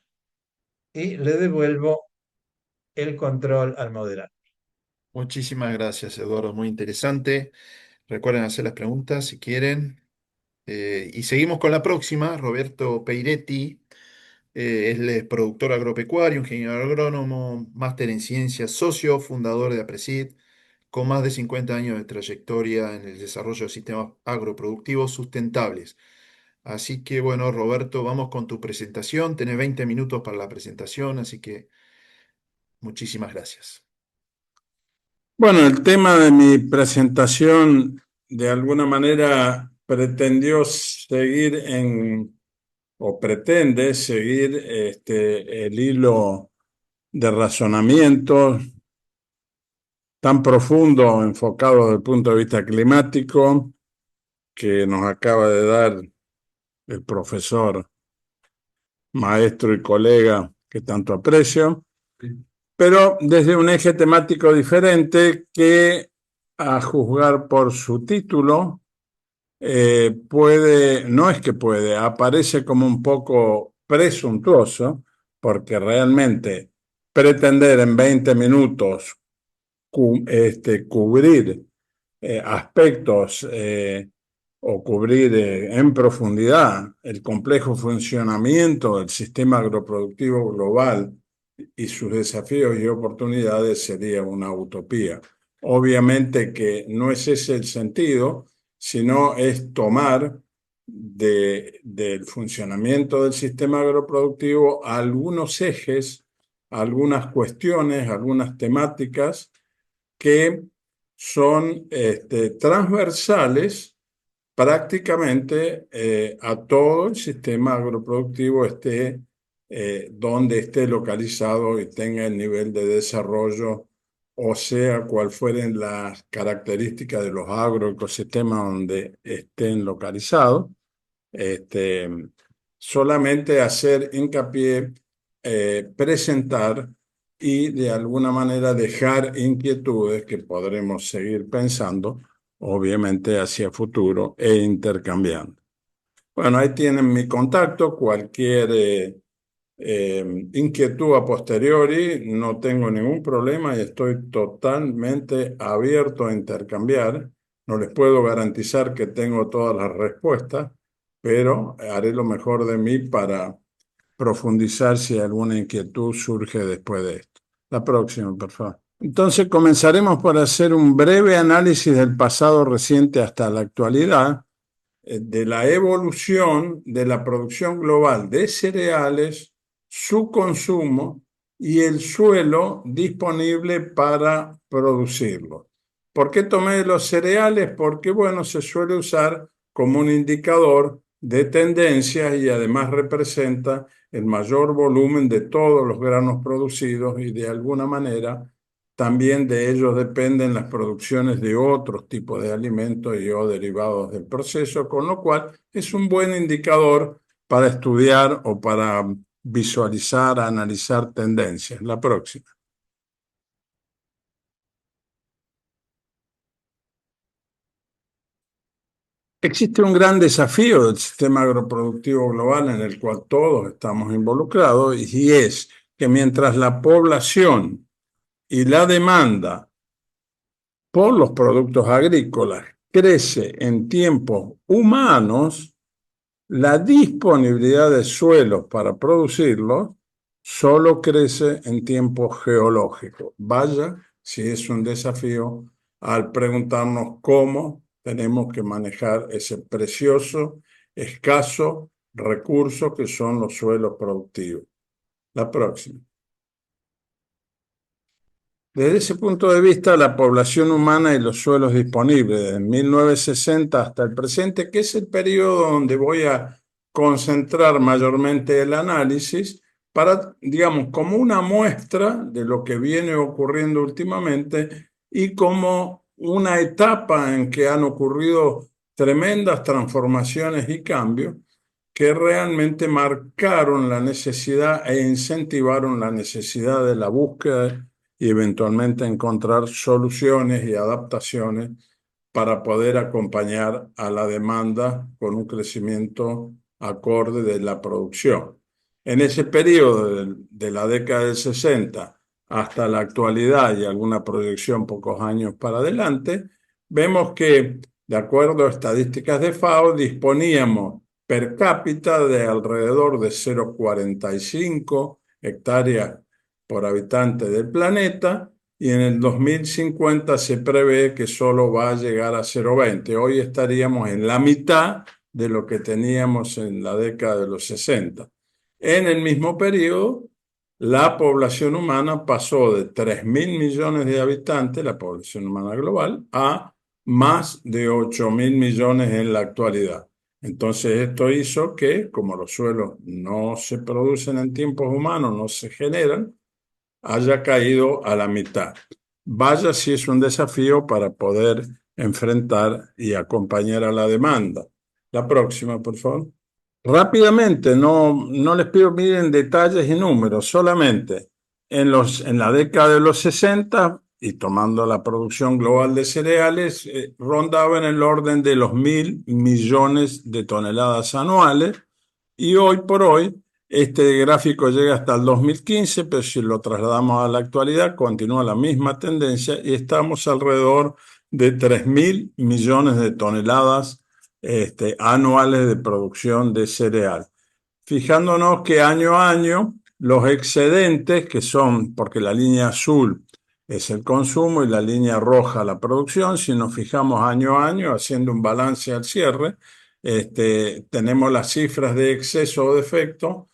Y le devuelvo el control al moderador. Muchísimas gracias, Eduardo, muy interesante. Recuerden hacer las preguntas si quieren. Y seguimos con la próxima, Roberto Peiretti. Él es productor agropecuario, ingeniero agrónomo, máster en ciencias, socio, fundador de APRESID, con más de 50 años de trayectoria en el desarrollo de sistemas agroproductivos sustentables. Así que bueno, Roberto, vamos con tu presentación. Tenés 20 minutos para la presentación, así que muchísimas gracias. Bueno, el tema de mi presentación de alguna manera pretendió seguir o pretende seguir el hilo de razonamiento tan profundo, enfocado desde el punto de vista climático, que nos acaba de dar el profesor, maestro y colega que tanto aprecio, pero desde un eje temático diferente que, a juzgar por su título, no es que puede, aparece como un poco presuntuoso, porque realmente pretender en 20 minutos cubrir aspectos o cubrir en profundidad el complejo funcionamiento del sistema agroproductivo global y sus desafíos y oportunidades sería una utopía. Obviamente que no es ese el sentido, sino es tomar del funcionamiento del sistema agroproductivo algunos ejes, algunas cuestiones, algunas temáticas que son transversales prácticamente a todo el sistema agroproductivo, donde esté localizado y tenga el nivel de desarrollo, o sea, cual fueren las características de los agroecosistemas donde estén localizados. Este, Solamente hacer hincapié, presentar y de alguna manera dejar inquietudes que podremos seguir pensando, obviamente hacia futuro e intercambiando. Bueno, ahí tienen mi contacto, cualquier inquietud a posteriori, no tengo ningún problema y estoy totalmente abierto a intercambiar. No les puedo garantizar que tengo todas las respuestas, pero haré lo mejor de mí para profundizar si alguna inquietud surge después de esto. La próxima, por favor. Entonces comenzaremos por hacer un breve análisis del pasado reciente hasta la actualidad, de la evolución de la producción global de cereales, su consumo y el suelo disponible para producirlo. ¿Por qué tomé los cereales? Porque, bueno, se suele usar como un indicador de tendencias y además representa el mayor volumen de todos los granos producidos y de alguna manera también de ellos dependen las producciones de otros tipos de alimentos y o derivados del proceso, con lo cual es un buen indicador para estudiar o para visualizar, analizar tendencias. La próxima. Existe un gran desafío del sistema agroproductivo global en el cual todos estamos involucrados y es que mientras la población y la demanda por los productos agrícolas crece en tiempos humanos, la disponibilidad de suelos para producirlos solo crece en tiempos geológicos. Vaya si es un desafío al preguntarnos cómo tenemos que manejar ese precioso, escaso recurso que son los suelos productivos. La próxima. Desde ese punto de vista, la población humana y los suelos disponibles desde 1960 hasta el presente, que es el periodo donde voy a concentrar mayormente el análisis, para, digamos, como una muestra de lo que viene ocurriendo últimamente y como una etapa en que han ocurrido tremendas transformaciones y cambios que realmente marcaron la necesidad e incentivaron la necesidad de la búsqueda y eventualmente encontrar soluciones y adaptaciones para poder acompañar a la demanda con un crecimiento acorde de la producción. En ese periodo de la década del 60 hasta la actualidad y alguna proyección pocos años para adelante, vemos que, de acuerdo a estadísticas de FAO, disponíamos per cápita de alrededor de 0,45 hectáreas por habitante del planeta, y en el 2050 se prevé que solo va a llegar a 0,20. Hoy estaríamos en la mitad de lo que teníamos en la década de los 60. En el mismo periodo, la población humana pasó de 3.000 millones de habitantes, la población humana global, a más de 8.000 millones en la actualidad. Entonces esto hizo que, como los suelos no se producen en tiempos humanos, no se generan, haya caído a la mitad. Vaya si es un desafío para poder enfrentar y acompañar a la demanda. La próxima, por favor. Rápidamente, no les pido miren detalles y números, solamente en la década de los 60 y tomando la producción global de cereales, rondaba en el orden de los 1.000 millones de toneladas anuales, y hoy por hoy este gráfico llega hasta el 2015, pero si lo trasladamos a la actualidad continúa la misma tendencia y estamos alrededor de 3.000 millones de toneladas anuales de producción de cereal. Fijándonos que año a año los excedentes, que son, porque la línea azul es el consumo y la línea roja la producción, si nos fijamos año a año, haciendo un balance al cierre, tenemos las cifras de exceso o defecto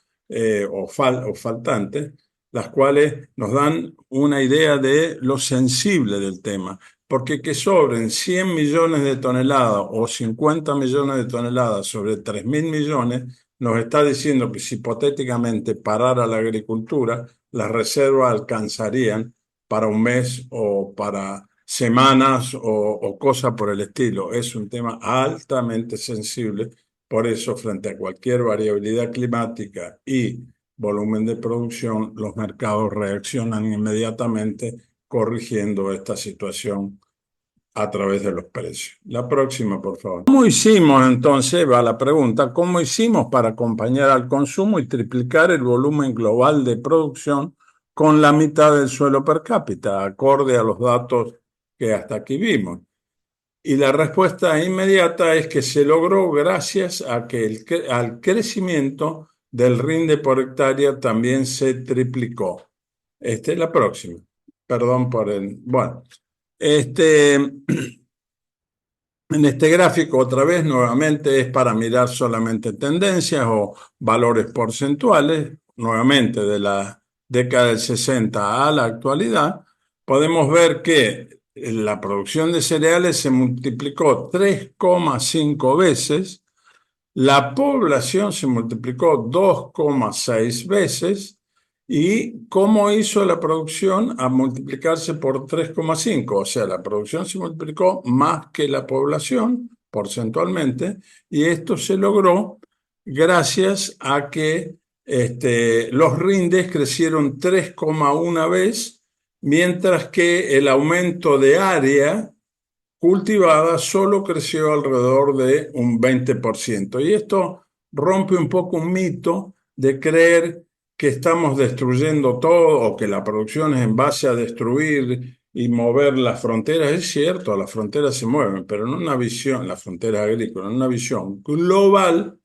o faltantes, las cuales nos dan una idea de lo sensible del tema. Porque que sobren 100 millones de toneladas o 50 millones de toneladas sobre 3.000 millones, nos está diciendo que si hipotéticamente parara la agricultura, las reservas alcanzarían para un mes o para semanas o cosas por el estilo. Es un tema altamente sensible, por eso frente a cualquier variabilidad climática y volumen de producción, los mercados reaccionan inmediatamente corrigiendo esta situación a través de los precios. La próxima, por favor. ¿Cómo hicimos entonces? Va la pregunta, ¿cómo hicimos para acompañar al consumo y triplicar el volumen global de producción con la mitad del suelo per cápita, acorde a los datos que hasta aquí vimos? Y la respuesta inmediata es que se logró gracias a que al crecimiento del rinde por hectárea también se triplicó. Esta es la próxima. Perdón por el... Bueno, en este gráfico, otra vez, nuevamente es para mirar solamente tendencias o valores porcentuales, nuevamente de la década del 60 a la actualidad. Podemos ver que la producción de cereales se multiplicó 3,5 veces, la población se multiplicó 2,6 veces. ¿Y cómo hizo la producción? A multiplicarse por 3,5? O sea, la producción se multiplicó más que la población porcentualmente, y esto se logró gracias a que los rindes crecieron 3,1 vez, mientras que el aumento de área cultivada solo creció alrededor de un 20%. Y esto rompe un poco un mito de creer que estamos destruyendo todo o que la producción es en base a destruir y mover las fronteras. Es cierto, las fronteras se mueven, pero en una visión, las fronteras agrícolas, en una visión global,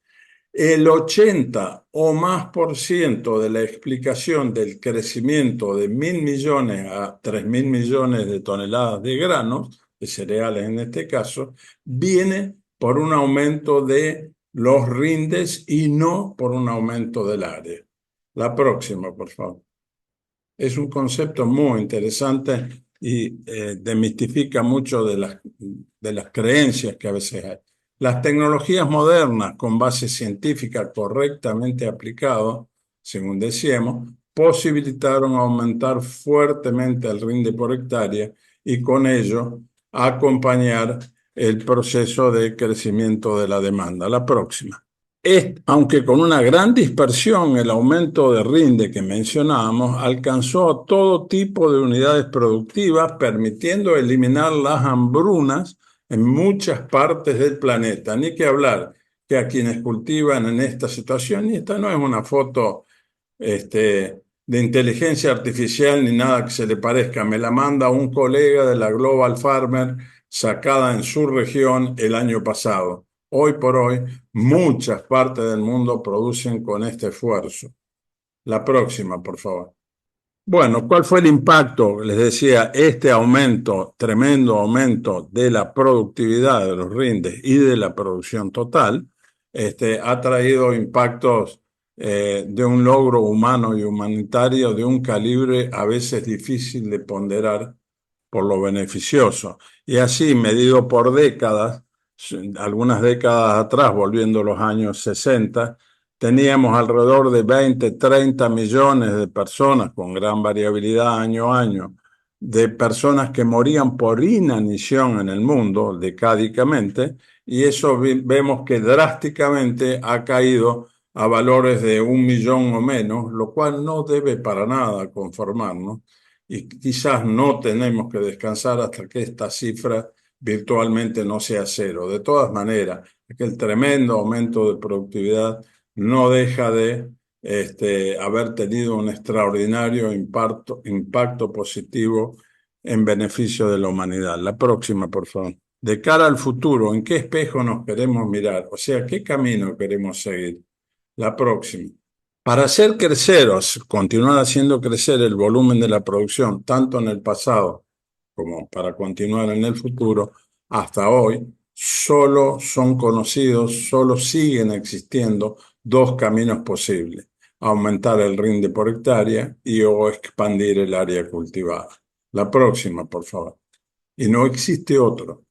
el 80 o más por ciento de la explicación del crecimiento de 1.000 millones a 3.000 millones de toneladas de granos, de cereales en este caso, viene por un aumento de los rindes y no por un aumento del área. La próxima, por favor. Es un concepto muy interesante y demistifica mucho de las creencias que a veces hay. Las tecnologías modernas con base científica correctamente aplicado, según decíamos, posibilitaron aumentar fuertemente el rinde por hectárea y con ello acompañar el proceso de crecimiento de la demanda. La próxima. Aunque con una gran dispersión, el aumento de rinde que mencionábamos alcanzó a todo tipo de unidades productivas, permitiendo eliminar las hambrunas en muchas partes del planeta. Ni que hablar que a quienes cultivan en esta situación, y esta no es una foto de inteligencia artificial ni nada que se le parezca, me la manda un colega de la Global Farmer sacada en su región el año pasado. Hoy por hoy, muchas partes del mundo producen con este esfuerzo. La próxima, por favor. Bueno, ¿cuál fue el impacto? Les decía, este aumento, tremendo aumento de la productividad de los rindes y de la producción total, ha traído impactos de un logro humano y humanitario de un calibre a veces difícil de ponderar por lo beneficioso. Y así, medido por décadas, algunas décadas atrás, volviendo a los años 60, teníamos alrededor de 20, 30 millones de personas, con gran variabilidad año a año, de personas que morían por inanición en el mundo, decádicamente, y eso vemos que drásticamente ha caído a valores de 1 millón o menos, lo cual no debe para nada conformarnos, y quizás no tenemos que descansar hasta que esta cifra virtualmente no sea cero. De todas maneras, el tremendo aumento de productividad no deja de haber tenido un extraordinario impacto positivo en beneficio de la humanidad. La próxima, por favor. De cara al futuro, ¿en qué espejo nos queremos mirar? O sea, ¿qué camino queremos seguir? La próxima. Para hacer crecer o continuar haciendo crecer el volumen de la producción, tanto en el pasado como para continuar en el futuro, hasta hoy, solo son conocidos, solo siguen existiendo dos caminos posibles: aumentar el rinde por hectárea y o expandir el área cultivada. La próxima, por favor. Y no existe otro.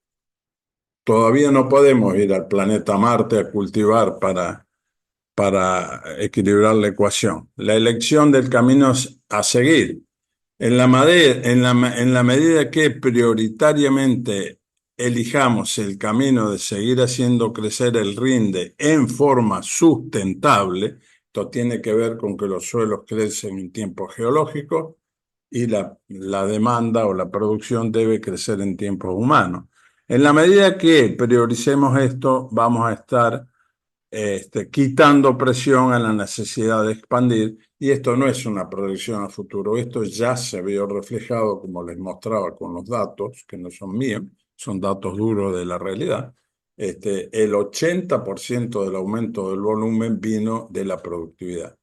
Todavía no podemos ir al planeta Marte a cultivar para equilibrar la ecuación. La elección del camino a seguir. En la medida que prioritariamente elijamos el camino de seguir haciendo crecer el rinde en forma sustentable, esto tiene que ver con que los suelos crecen en tiempos geológicos y la demanda o la producción debe crecer en tiempos humanos. En la medida que prioricemos esto, vamos a estar quitando presión a la necesidad de expandir, y esto no es una proyección a futuro, esto ya se vio reflejado, como les mostraba con los datos, que no son míos, son datos duros de la realidad. El 80% del aumento del volumen vino de la productividad.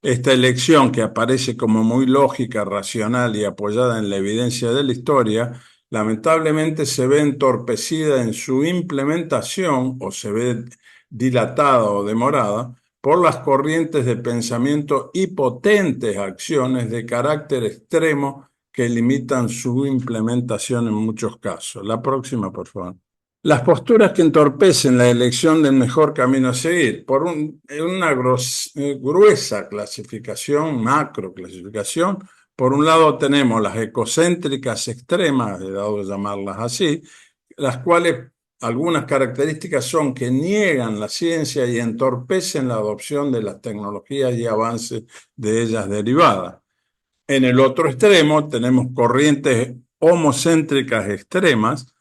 Esta elección, que aparece como muy lógica, racional y apoyada en la evidencia de la historia, lamentablemente se ve entorpecida en su implementación o se ve dilatada o demorada por las corrientes de pensamiento y potentes acciones de carácter extremo que limitan su implementación en muchos casos. La próxima, por favor. Las posturas que entorpecen la elección del mejor camino a seguir. En una gruesa clasificación, macro clasificación, por un lado tenemos las ecocéntricas extremas, he dado de llamarlas así, las cuales algunas características son que niegan la ciencia y entorpecen la adopción de las tecnologías y avances de ellas derivadas. En el otro extremo tenemos corrientes homocéntricas extremas,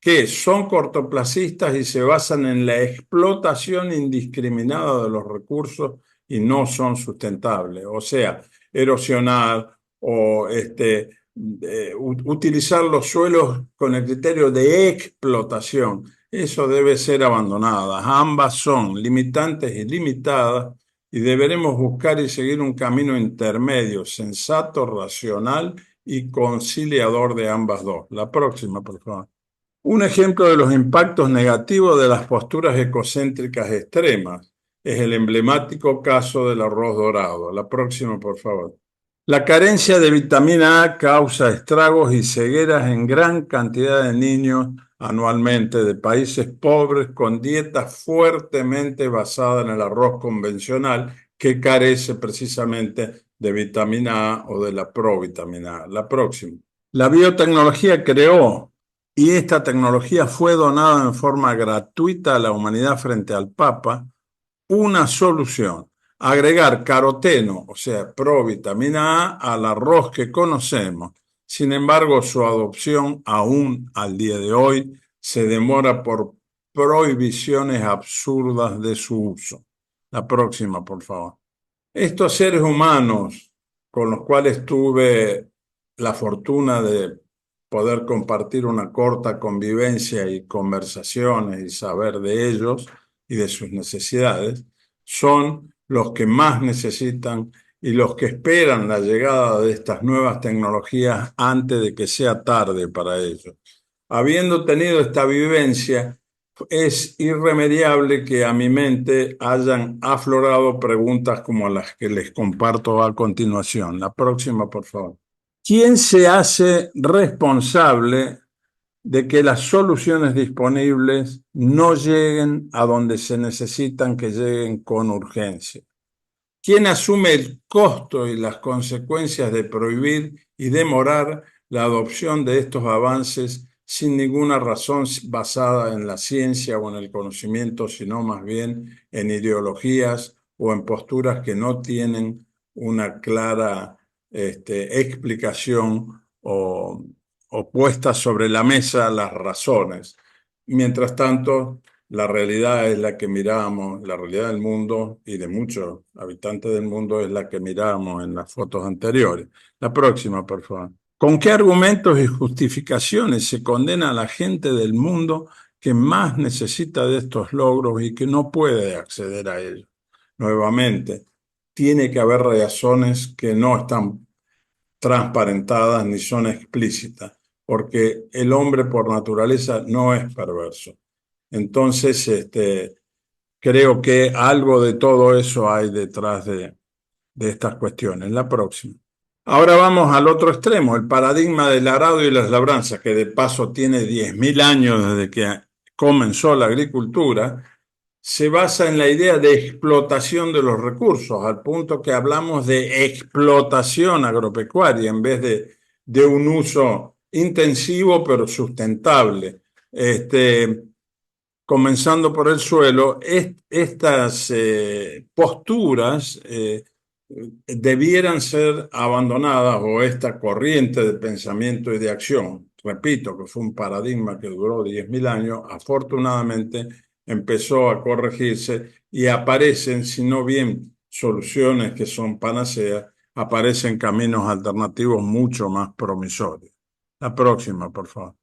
que son cortoplacistas y se basan en la explotación indiscriminada de los recursos y no son sustentables. O sea, erosionar o utilizar los suelos con el criterio de explotación. Eso debe ser abandonado. Ambas son limitantes y limitadas, y deberemos buscar y seguir un camino intermedio, sensato, racional y conciliador de ambas dos. La próxima, por favor. Un ejemplo de los impactos negativos de las posturas ecocéntricas extremas es el emblemático caso del arroz dorado. La próxima, por favor. La carencia de vitamina A causa estragos y cegueras en gran cantidad de niños anualmente de países pobres con dietas fuertemente basadas en el arroz convencional, que carece precisamente de vitamina A o de la provitamina A. La próxima. La biotecnología creó, y esta tecnología fue donada en forma gratuita a la humanidad frente al Papa, una solución: agregar caroteno, o sea, provitamina A, al arroz que conocemos. Sin embargo, su adopción aún al día de hoy se demora por prohibiciones absurdas de su uso. La próxima, por favor. Estos seres humanos con los cuales tuve la fortuna de poder compartir una corta convivencia y conversaciones y saber de ellos y de sus necesidades, son los que más necesitan y los que esperan la llegada de estas nuevas tecnologías antes de que sea tarde para ellos. Habiendo tenido esta vivencia, es irremediable que a mi mente hayan aflorado preguntas como las que les comparto a continuación. La próxima, por favor. ¿Quién se hace responsable de que las soluciones disponibles no lleguen a donde se necesitan que lleguen con urgencia? ¿Quién asume el costo y las consecuencias de prohibir y demorar la adopción de estos avances sin ninguna razón basada en la ciencia o en el conocimiento, sino más bien en ideologías o en posturas que no tienen una clara explicación o puestas sobre la mesa las razones? Mientras tanto, la realidad es la que miramos, la realidad del mundo y de muchos habitantes del mundo es la que miramos en las fotos anteriores. La próxima, por favor. ¿Con qué argumentos y justificaciones se condena a la gente del mundo que más necesita de estos logros y que no puede acceder a ellos? Nuevamente, tiene que haber razones que no están transparentadas ni son explícitas, porque el hombre por naturaleza no es perverso. Entonces, creo que algo de todo eso hay detrás de estas cuestiones. La próxima. Ahora vamos al otro extremo, el paradigma del arado y las labranzas, que de paso tiene 10.000 años desde que comenzó la agricultura. Se basa en la idea de explotación de los recursos, al punto que hablamos de explotación agropecuaria en vez de un uso intensivo pero sustentable. Comenzando por el suelo, estas posturas debieran ser abandonadas, o esta corriente de pensamiento y de acción, repito que fue un paradigma que duró 10.000 años, afortunadamente empezó a corregirse y aparecen, si no bien soluciones que son panaceas, aparecen caminos alternativos mucho más promisorios. La próxima, por favor.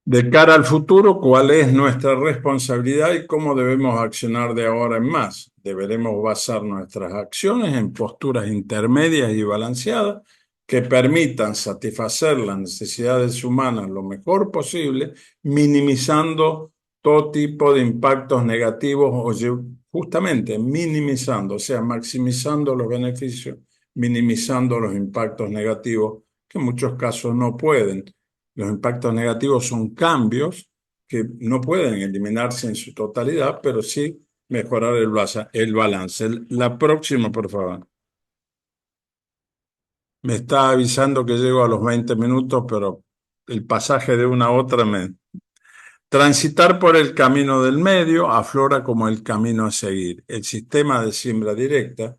De cara al futuro, ¿cuál es nuestra responsabilidad y cómo debemos accionar de ahora en más? Deberemos basar nuestras acciones en posturas intermedias y balanceadas que permitan satisfacer las necesidades humanas lo mejor posible, minimizando todo tipo de impactos negativos o justamente minimizando, o sea, maximizando los beneficios, minimizando los impactos negativos que en muchos casos no pueden. Los impactos negativos son cambios que no pueden eliminarse en su totalidad, pero sí mejorar el balance. La próxima, por favor. Me está avisando que llego a los 20 minutos, pero el pasaje de una a otra me... Transitar por el camino del medio aflora como el camino a seguir. El sistema de siembra directa,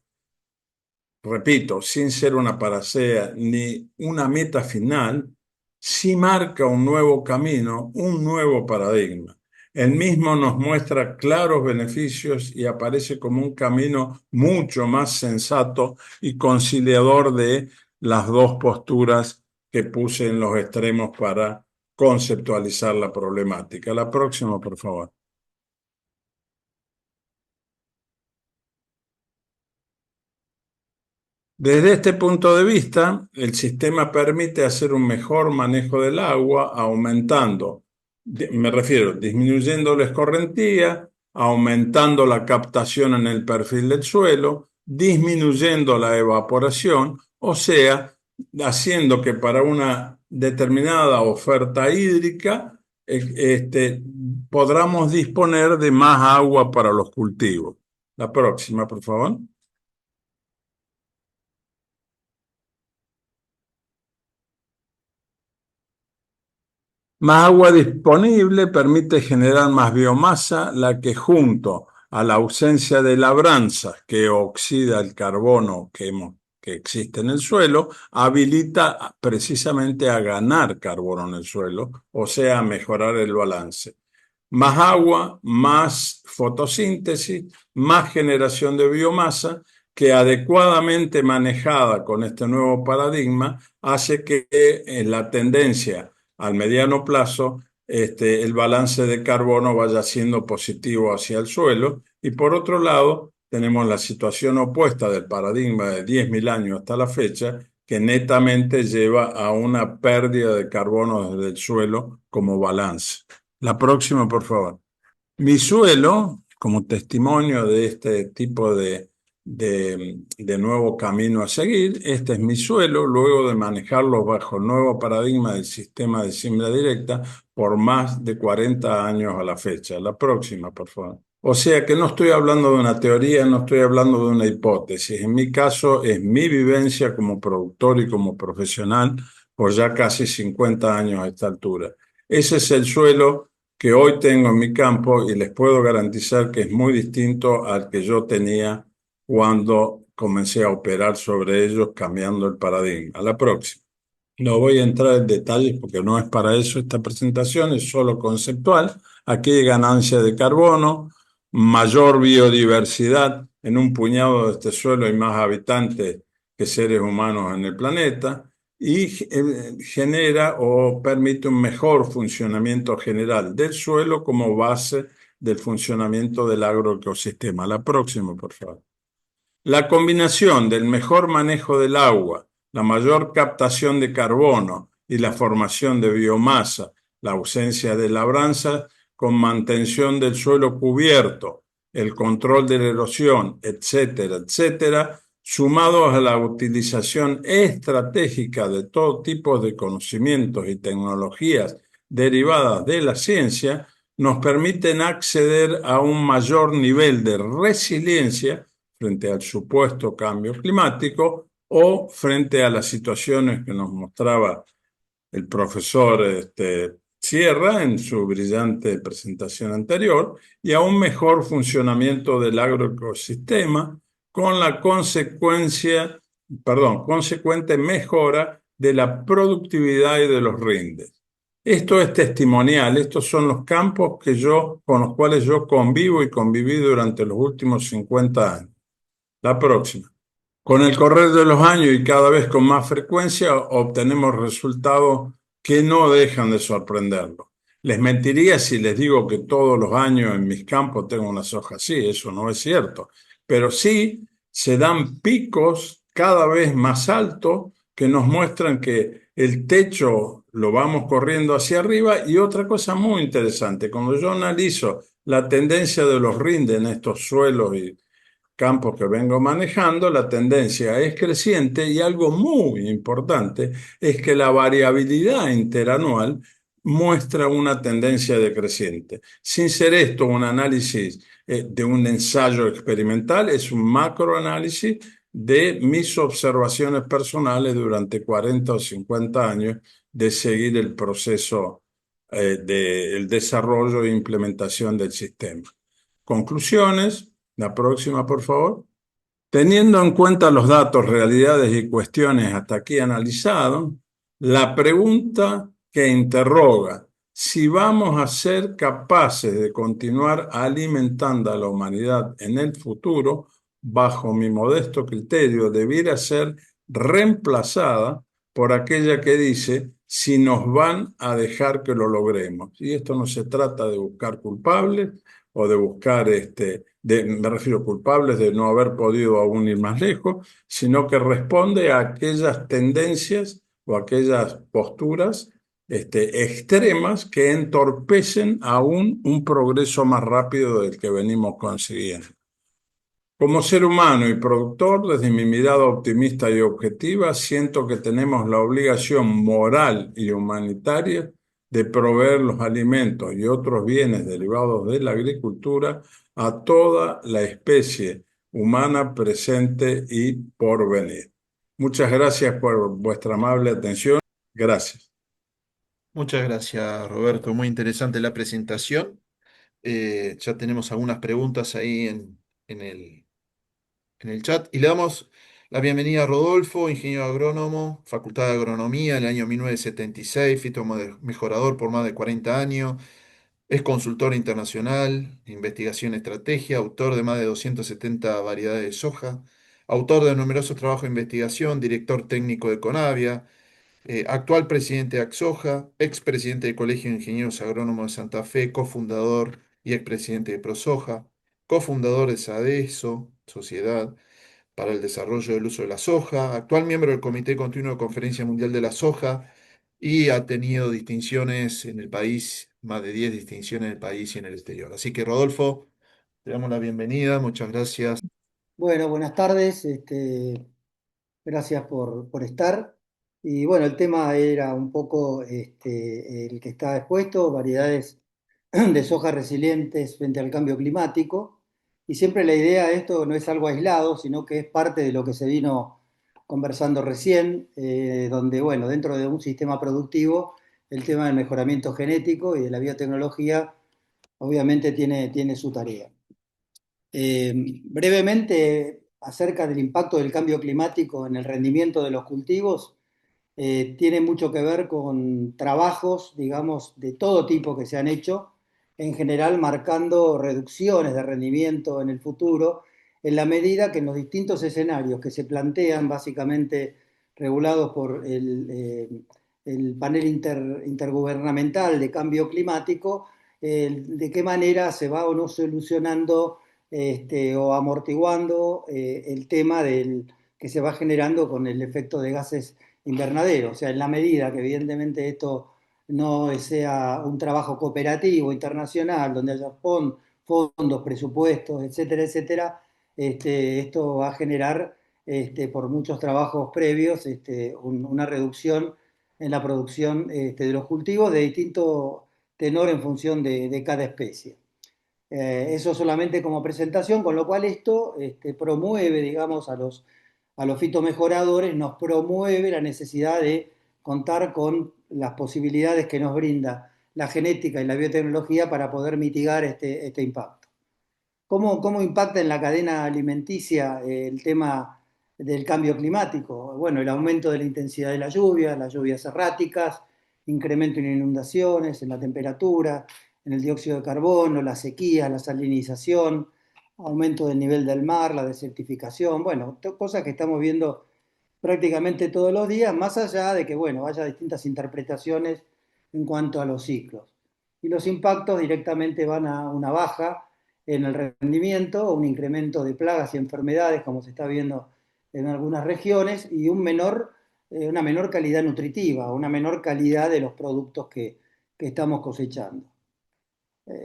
repito, sin ser una panacea ni una meta final, sí marca un nuevo camino, un nuevo paradigma. El mismo nos muestra claros beneficios y aparece como un camino mucho más sensato y conciliador de las dos posturas que puse en los extremos para conceptualizar la problemática. La próxima, por favor. Desde este punto de vista, el sistema permite hacer un mejor manejo del agua, aumentando, me refiero, disminuyendo la escorrentía, aumentando la captación en el perfil del suelo, disminuyendo la evaporación, o sea, haciendo que para una determinada oferta hídrica podamos disponer de más agua para los cultivos. La próxima, por favor. Más agua disponible permite generar más biomasa, la que junto a la ausencia de labranzas que oxida el carbono que existe en el suelo, habilita precisamente a ganar carbono en el suelo, o sea, a mejorar el balance. Más agua, más fotosíntesis, más generación de biomasa, que adecuadamente manejada con este nuevo paradigma hace que la tendencia al mediano plazo, el balance de carbono vaya siendo positivo hacia el suelo. Y por otro lado, tenemos la situación opuesta del paradigma de 10.000 años hasta la fecha, que netamente lleva a una pérdida de carbono desde el suelo como balance. La próxima, por favor. Mi suelo, como testimonio de este tipo de nuevo camino a seguir, este es mi suelo, luego de manejarlo bajo el nuevo paradigma del sistema de siembra directa por más de 40 años a la fecha. La próxima, por favor. O sea que no estoy hablando de una teoría, no estoy hablando de una hipótesis. En mi caso es mi vivencia como productor y como profesional por ya casi 50 años a esta altura. Ese es el suelo que hoy tengo en mi campo y les puedo garantizar que es muy distinto al que yo tenía cuando comencé a operar sobre ellos, cambiando el paradigma. La próxima. No voy a entrar en detalles porque no es para eso esta presentación, es solo conceptual. Aquí hay ganancia de carbono, mayor biodiversidad. En un puñado de este suelo hay más habitantes que seres humanos en el planeta y genera o permite un mejor funcionamiento general del suelo como base del funcionamiento del agroecosistema. La próxima, por favor. La combinación del mejor manejo del agua, la mayor captación de carbono y la formación de biomasa, la ausencia de labranza con mantención del suelo cubierto, el control de la erosión, etcétera, etcétera, sumados a la utilización estratégica de todo tipo de conocimientos y tecnologías derivadas de la ciencia, nos permiten acceder a un mayor nivel de resiliencia frente al supuesto cambio climático o frente a las situaciones que nos mostraba el profesor Sierra en su brillante presentación anterior, y a un mejor funcionamiento del agroecosistema con la consecuente mejora de la productividad y de los rindes. Esto es testimonial, estos son los campos con los cuales yo convivo y conviví durante los últimos 50 años. La próxima. Con el correr de los años y cada vez con más frecuencia obtenemos resultados que no dejan de sorprendernos. Les mentiría si les digo que todos los años en mis campos tengo una soja así, eso no es cierto. Pero sí se dan picos cada vez más altos que nos muestran que el techo lo vamos corriendo hacia arriba. Y otra cosa muy interesante, cuando yo analizo la tendencia de los rindes en estos suelos y campos que vengo manejando, la tendencia es creciente y algo muy importante es que la variabilidad interanual muestra una tendencia decreciente. Sin ser esto un análisis de un ensayo experimental, es un macroanálisis de mis observaciones personales durante 40 o 50 años de seguir el proceso del desarrollo e implementación del sistema. Conclusiones. La próxima, por favor. Teniendo en cuenta los datos, realidades y cuestiones hasta aquí analizados, la pregunta que interroga si vamos a ser capaces de continuar alimentando a la humanidad en el futuro, bajo mi modesto criterio, debiera ser reemplazada por aquella que dice si nos van a dejar que lo logremos. Y esto no se trata de buscar culpables o de buscar, me refiero culpables de no haber podido aún ir más lejos, sino que responde a aquellas tendencias o aquellas posturas extremas que entorpecen aún un progreso más rápido del que venimos consiguiendo. Como ser humano y productor, desde mi mirada optimista y objetiva, siento que tenemos la obligación moral y humanitaria de proveer los alimentos y otros bienes derivados de la agricultura a toda la especie humana presente y por venir. Muchas gracias por vuestra amable atención. Gracias. Muchas gracias, Roberto. Muy interesante la presentación. Ya tenemos algunas preguntas ahí en el chat y le damos la bienvenida a Rodolfo, ingeniero agrónomo, Facultad de Agronomía, en el año 1976, fitomejorador por más de 40 años, es consultor internacional, investigación y estrategia, autor de más de 270 variedades de soja, autor de numerosos trabajos de investigación, director técnico de Conavia, actual presidente de Axoja, expresidente del Colegio de Ingenieros Agrónomos de Santa Fe, cofundador y expresidente de ProSoja, cofundador de SADESO, Sociedad para el Desarrollo del Uso de la Soja, actual miembro del Comité Continuo de Conferencia Mundial de la Soja y ha tenido distinciones en el país, más de 10 distinciones en el país y en el exterior. Así que, Rodolfo, te damos la bienvenida, muchas gracias. Bueno, buenas tardes, gracias por estar. Y bueno, el tema era un poco el que está expuesto, variedades de soja resilientes frente al cambio climático. Y siempre la idea de esto no es algo aislado, sino que es parte de lo que se vino conversando recién, donde, bueno, dentro de un sistema productivo, el tema del mejoramiento genético y de la biotecnología obviamente tiene su tarea. Brevemente, acerca del impacto del cambio climático en el rendimiento de los cultivos, tiene mucho que ver con trabajos, digamos, de todo tipo que se han hecho en general marcando reducciones de rendimiento en el futuro, en la medida que en los distintos escenarios que se plantean, básicamente regulados por el panel intergubernamental de cambio climático, de qué manera se va o no solucionando o amortiguando el tema que se va generando con el efecto de gases invernaderos. O sea, en la medida que evidentemente esto no sea un trabajo cooperativo internacional, donde haya fondos, presupuestos, etcétera, etcétera, esto va a generar, por muchos trabajos previos, una reducción en la producción de los cultivos de distinto tenor en función de cada especie. Eso solamente como presentación, con lo cual esto promueve, digamos, a los fitomejoradores, nos promueve la necesidad de contar con las posibilidades que nos brinda la genética y la biotecnología para poder mitigar este impacto. ¿Cómo impacta en la cadena alimenticia el tema del cambio climático? Bueno, el aumento de la intensidad de las lluvias erráticas, incremento en inundaciones, en la temperatura, en el dióxido de carbono, la sequía, la salinización, aumento del nivel del mar, la desertificación, bueno, cosas que estamos viendo prácticamente todos los días, más allá de que, bueno, haya distintas interpretaciones en cuanto a los ciclos. Y los impactos directamente van a una baja en el rendimiento o un incremento de plagas y enfermedades, como se está viendo en algunas regiones, y una menor calidad nutritiva, una menor calidad de los productos que estamos cosechando.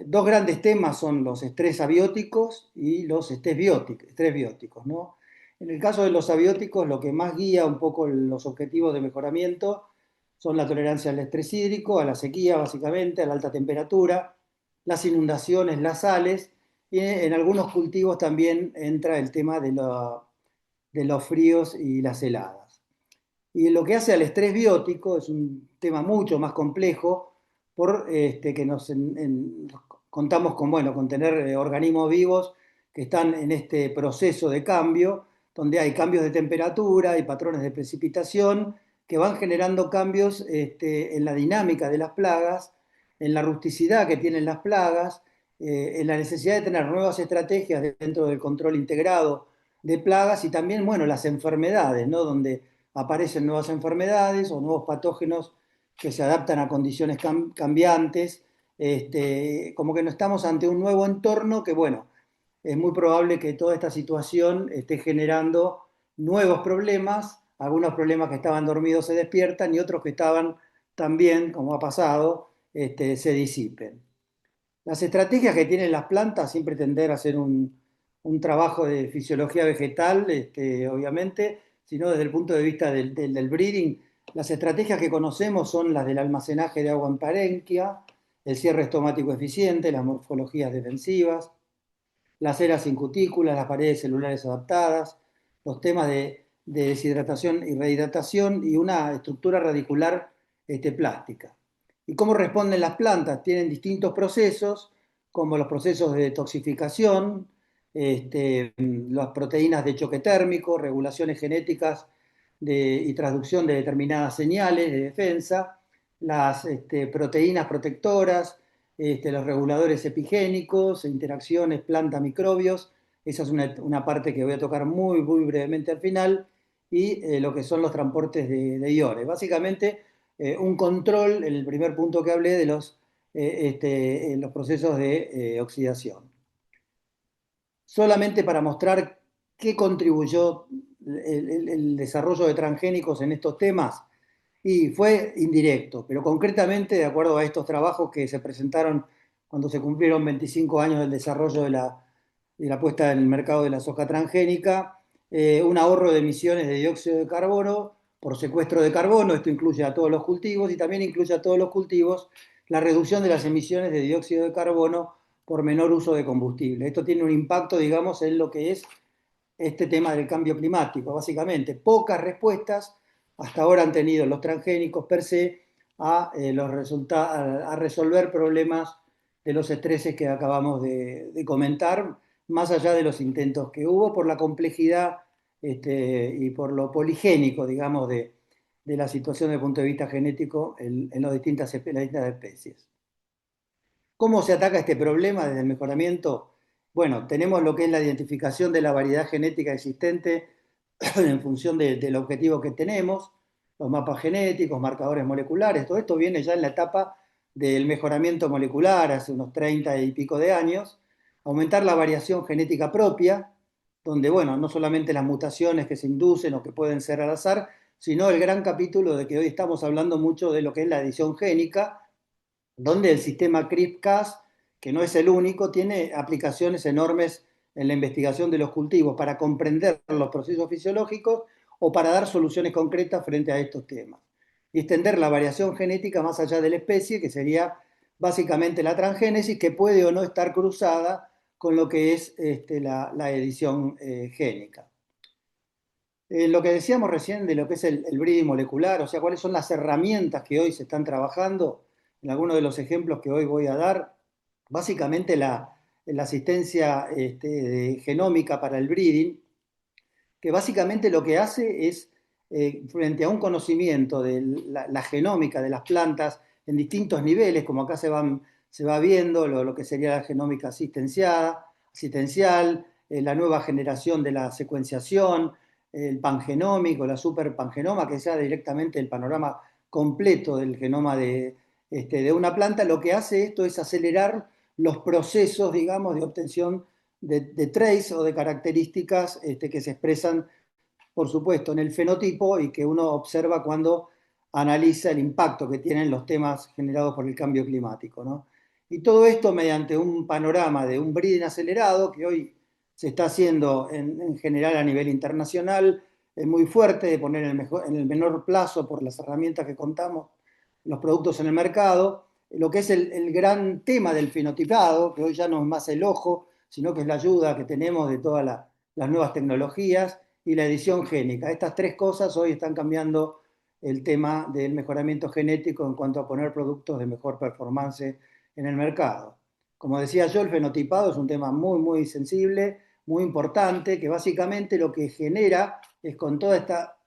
Dos grandes temas son los estrés abióticos y los estrés bióticos, ¿no? En el caso de los abióticos, lo que más guía un poco los objetivos de mejoramiento son la tolerancia al estrés hídrico, a la sequía básicamente, a la alta temperatura, las inundaciones, las sales, y en algunos cultivos también entra el tema de los fríos y las heladas. Y lo que hace al estrés biótico es un tema mucho más complejo, que contamos con, bueno, con tener organismos vivos que están en este proceso de cambio, donde hay cambios de temperatura y patrones de precipitación que van generando cambios en la dinámica de las plagas, en la rusticidad que tienen las plagas, en la necesidad de tener nuevas estrategias dentro del control integrado de plagas y también, bueno, las enfermedades, ¿no? Donde aparecen nuevas enfermedades o nuevos patógenos que se adaptan a condiciones cambiantes, como que no estamos ante un nuevo entorno que, bueno, es muy probable que toda esta situación esté generando nuevos problemas, algunos problemas que estaban dormidos se despiertan y otros que estaban también, como ha pasado, se disipen. Las estrategias que tienen las plantas sin pretender hacer un trabajo de fisiología vegetal, obviamente, sino desde el punto de vista del breeding, las estrategias que conocemos son las del almacenaje de agua en parenquia, el cierre estomático eficiente, las morfologías defensivas, las eras sin cutículas, las paredes celulares adaptadas, los temas de deshidratación y rehidratación y una estructura radicular plástica. ¿Y cómo responden las plantas? Tienen distintos procesos, como los procesos de detoxificación, las proteínas de choque térmico, regulaciones genéticas y transducción de determinadas señales de defensa, las proteínas protectoras, los reguladores epigénicos, interacciones planta-microbios. Esa es una parte que voy a tocar muy, muy brevemente al final, y lo que son los transportes de iones. Básicamente, un control, el primer punto que hablé, de los procesos de oxidación. Solamente para mostrar qué contribuyó el desarrollo de transgénicos en estos temas, y fue indirecto, pero concretamente, de acuerdo a estos trabajos que se presentaron cuando se cumplieron 25 años del desarrollo de la puesta en el mercado de la soja transgénica, un ahorro de emisiones de dióxido de carbono por secuestro de carbono, esto incluye a todos los cultivos y también incluye a todos los cultivos la reducción de las emisiones de dióxido de carbono por menor uso de combustible. Esto tiene un impacto, digamos, en lo que es este tema del cambio climático. Básicamente, pocas respuestas hasta ahora han tenido los transgénicos per se a resolver problemas de los estreses que acabamos de comentar, más allá de los intentos que hubo por la complejidad y por lo poligénico, digamos, de la situación desde el punto de vista genético en las distintas especies. ¿Cómo se ataca este problema desde el mejoramiento? Bueno, tenemos lo que es la identificación de la variedad genética existente en función del objetivo que tenemos, los mapas genéticos, marcadores moleculares, todo esto viene ya en la etapa del mejoramiento molecular hace unos 30 y pico de años, aumentar la variación genética propia, donde, bueno, no solamente las mutaciones que se inducen o que pueden ser al azar, sino el gran capítulo de que hoy estamos hablando mucho de lo que es la edición génica, donde el sistema CRISPR-Cas, que no es el único, tiene aplicaciones enormes en la investigación de los cultivos para comprender los procesos fisiológicos o para dar soluciones concretas frente a estos temas. Y extender la variación genética más allá de la especie, que sería básicamente la transgénesis, que puede o no estar cruzada con lo que es la edición génica. Lo que decíamos recién de lo que es el breeding molecular, o sea, cuáles son las herramientas que hoy se están trabajando, en algunos de los ejemplos que hoy voy a dar, básicamente la asistencia genómica para el breeding, que básicamente lo que hace es, frente a un conocimiento de la genómica de las plantas en distintos niveles, como acá se va viendo lo que sería la genómica asistencial, la nueva generación de la secuenciación, el pangenómico, la superpangenoma, que sea directamente el panorama completo del genoma de una planta, lo que hace esto es acelerar los procesos, digamos, de obtención de traits o de características que se expresan, por supuesto, en el fenotipo y que uno observa cuando analiza el impacto que tienen los temas generados por el cambio climático, ¿no? Y todo esto mediante un panorama de un breeding acelerado que hoy se está haciendo en general a nivel internacional, es muy fuerte, de poner en el menor plazo por las herramientas que contamos los productos en el mercado, lo que es el gran tema del fenotipado, que hoy ya no es más el ojo, sino que es la ayuda que tenemos de todas las nuevas tecnologías, y la edición génica. Estas tres cosas hoy están cambiando el tema del mejoramiento genético en cuanto a poner productos de mejor performance en el mercado. Como decía yo, el fenotipado es un tema muy, muy sensible, muy importante, que básicamente lo que genera es, con toda esta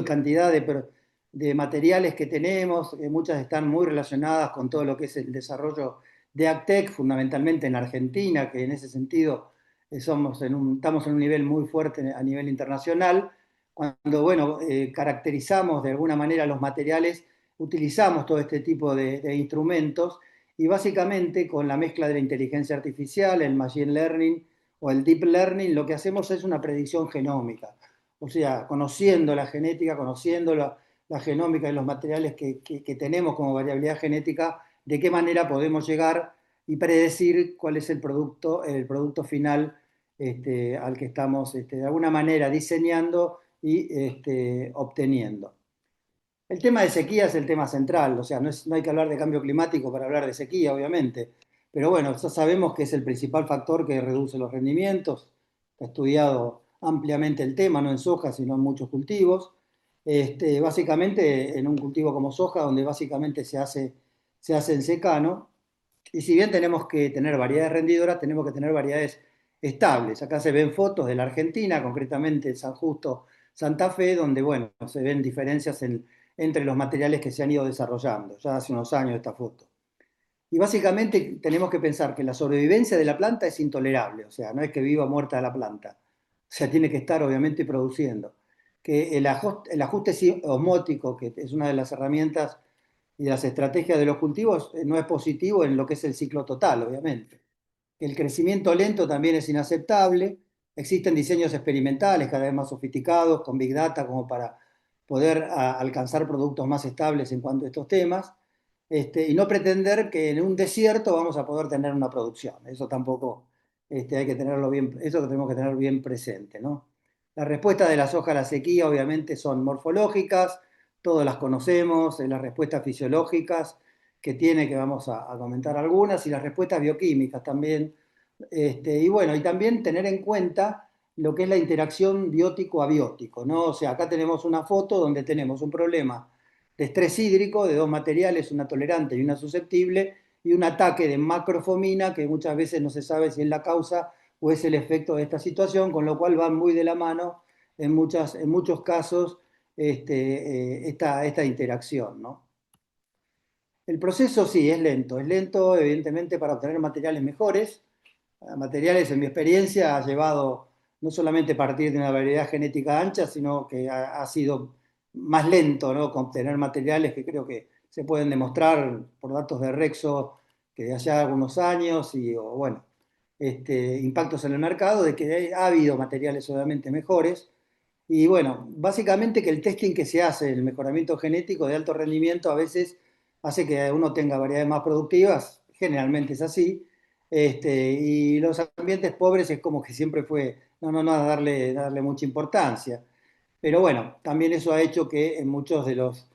cantidad de materiales que tenemos, muchas están muy relacionadas con todo lo que es el desarrollo de AgTech, fundamentalmente en Argentina, que en ese sentido estamos en un nivel muy fuerte a nivel internacional. Cuando, bueno, caracterizamos de alguna manera los materiales, utilizamos todo este tipo de instrumentos, y básicamente con la mezcla de la inteligencia artificial, el machine learning o el deep learning, lo que hacemos es una predicción genómica. O sea, conociendo la genética, conociendo la genómica y los materiales que tenemos como variabilidad genética, de qué manera podemos llegar y predecir cuál es el producto final al que estamos de alguna manera diseñando y obteniendo. El tema de sequía es el tema central, o sea, no hay que hablar de cambio climático para hablar de sequía, obviamente, pero bueno, ya sabemos que es el principal factor que reduce los rendimientos. Se ha estudiado ampliamente el tema, no en soja, sino en muchos cultivos. Básicamente en un cultivo como soja, donde básicamente se hace en secano, y si bien tenemos que tener variedades rendidoras, tenemos que tener variedades estables. Acá se ven fotos de la Argentina, concretamente San Justo, Santa Fe, donde, bueno, se ven diferencias entre los materiales que se han ido desarrollando, ya hace unos años esta foto. Y básicamente tenemos que pensar que la sobrevivencia de la planta es intolerable, o sea, no es que viva muerta la planta, o sea, tiene que estar obviamente produciendo. Que el ajuste osmótico, que es una de las herramientas y de las estrategias de los cultivos, no es positivo en lo que es el ciclo total, obviamente. El crecimiento lento también es inaceptable. Existen diseños experimentales cada vez más sofisticados con Big Data como para poder alcanzar productos más estables en cuanto a estos temas. Y no pretender que en un desierto vamos a poder tener una producción. Eso tampoco hay que tenerlo bien, eso lo tenemos que tener bien presente, ¿no? La respuesta de la soja a la sequía obviamente son morfológicas, todas las conocemos, las respuestas fisiológicas que tiene, que vamos a comentar algunas, y las respuestas bioquímicas también. Y bueno, y también tener en cuenta lo que es la interacción biótico-abiótico, ¿no? O sea, acá tenemos una foto donde tenemos un problema de estrés hídrico de dos materiales, una tolerante y una susceptible, y un ataque de macrofomina que muchas veces no se sabe si es la causa o es el efecto de esta situación, con lo cual van muy de la mano en muchos casos esta interacción, ¿no? El proceso sí, es lento evidentemente para obtener materiales mejores. Materiales, en mi experiencia, ha llevado no solamente partir de una variedad genética ancha, sino que ha sido más lento, ¿no? Con obtener materiales que creo que se pueden demostrar por datos de Rexo que de allá algunos años o bueno, impactos en el mercado, de que ha habido materiales obviamente mejores. Y bueno, básicamente que el testing que se hace, el mejoramiento genético de alto rendimiento, a veces hace que uno tenga variedades más productivas, generalmente es así, y los ambientes pobres es como que siempre fue, no, darle mucha importancia. Pero bueno, también eso ha hecho que en muchos de los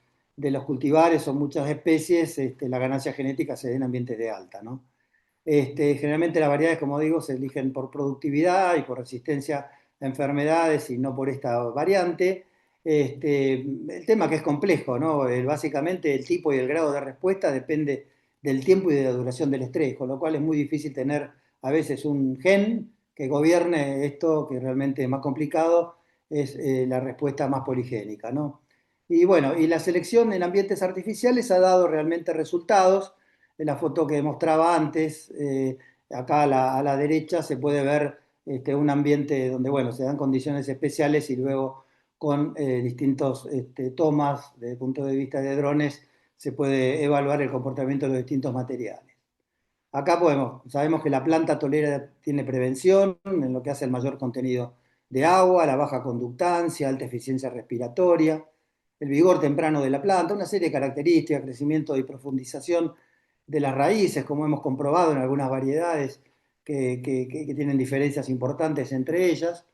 cultivares o muchas especies la ganancia genética se dé en ambientes de alta, ¿no? Generalmente las variedades, como digo, se eligen por productividad y por resistencia a enfermedades y no por esta variante. El tema que es complejo, ¿no? Básicamente el tipo y el grado de respuesta depende del tiempo y de la duración del estrés, con lo cual es muy difícil tener a veces un gen que gobierne esto, que realmente es más complicado, es la respuesta más poligénica, ¿no? Y bueno, y la selección en ambientes artificiales ha dado realmente resultados. En la foto que mostraba antes, acá a la derecha se puede ver un ambiente donde, bueno, se dan condiciones especiales y luego con distintos tomas desde el punto de vista de drones se puede evaluar el comportamiento de los distintos materiales. Acá sabemos que la planta tiene prevención en lo que hace el mayor contenido de agua, la baja conductancia, alta eficiencia respiratoria, el vigor temprano de la planta, una serie de características, crecimiento y profundización de las raíces, como hemos comprobado en algunas variedades que tienen diferencias importantes entre ellas,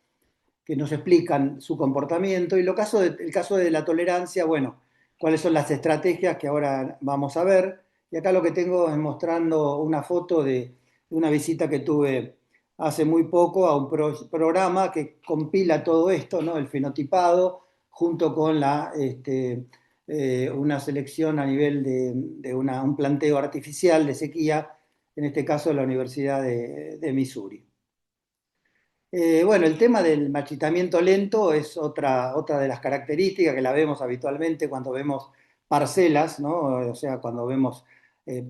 que nos explican su comportamiento. Y el caso de la tolerancia, bueno, cuáles son las estrategias que ahora vamos a ver. Y acá lo que tengo es mostrando una foto de una visita que tuve hace muy poco a un programa que compila todo esto, ¿no? El fenotipado, junto con una selección a nivel de un planteo artificial de sequía, en este caso de la Universidad de Missouri. Bueno, el tema del marchitamiento lento es otra de las características que la vemos habitualmente cuando vemos parcelas, ¿no? O sea, cuando vemos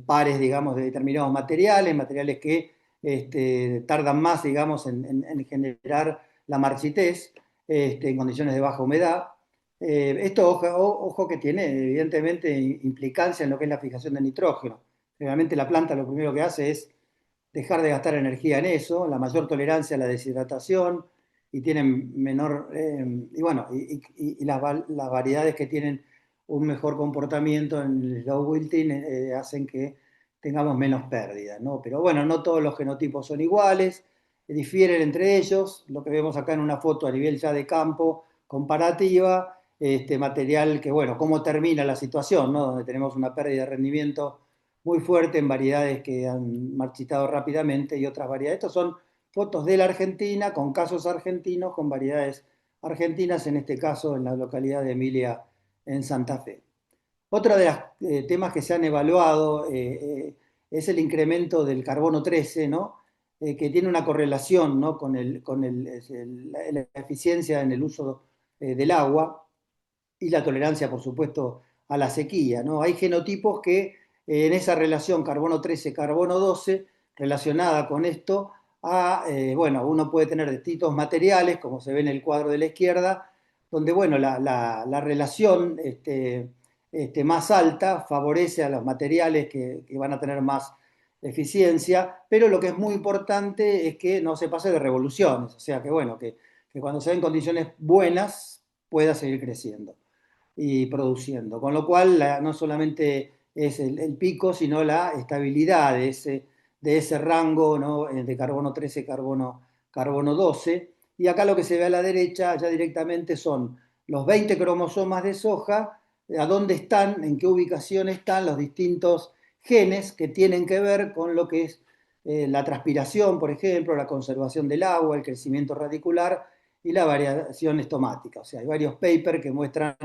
pares, digamos, de determinados materiales que tardan más, digamos, en generar la marchitez en condiciones de baja humedad. Esto, ojo, que tiene evidentemente implicancia en lo que es la fijación de nitrógeno. Realmente la planta lo primero que hace es dejar de gastar energía en eso, la mayor tolerancia a la deshidratación y tienen menor, y bueno, y las variedades que tienen un mejor comportamiento en el slow wilting hacen que tengamos menos pérdidas, ¿no? Pero bueno, no todos los genotipos son iguales, difieren entre ellos, lo que vemos acá en una foto a nivel ya de campo comparativa, material que, bueno, cómo termina la situación, ¿no? Donde tenemos una pérdida de rendimiento muy fuerte en variedades que han marchitado rápidamente y otras variedades. Estos son fotos de la Argentina, con casos argentinos, con variedades argentinas, en este caso en la localidad de Emilia, en Santa Fe. Otro de los temas que se han evaluado es el incremento del carbono 13, ¿no? Que tiene una correlación, ¿no? con la eficiencia en el uso del agua y la tolerancia, por supuesto, a la sequía, ¿no? Hay genotipos que en esa relación carbono 13, carbono 12, relacionada con esto, bueno, uno puede tener distintos materiales, como se ve en el cuadro de la izquierda, donde, bueno, la relación más alta favorece a los materiales que van a tener más eficiencia, pero lo que es muy importante es que no se pase de revoluciones, o sea, que, bueno, que cuando se den condiciones buenas pueda seguir creciendo y produciendo. Con lo cual, no solamente es el pico, sino la estabilidad de ese rango, ¿no? De carbono 13, carbono 12. Y acá lo que se ve a la derecha ya directamente son los 20 cromosomas de soja, a dónde están, en qué ubicación están los distintos genes que tienen que ver con lo que es la transpiración, por ejemplo, la conservación del agua, el crecimiento radicular y la variación estomática. O sea, hay varios papers que muestran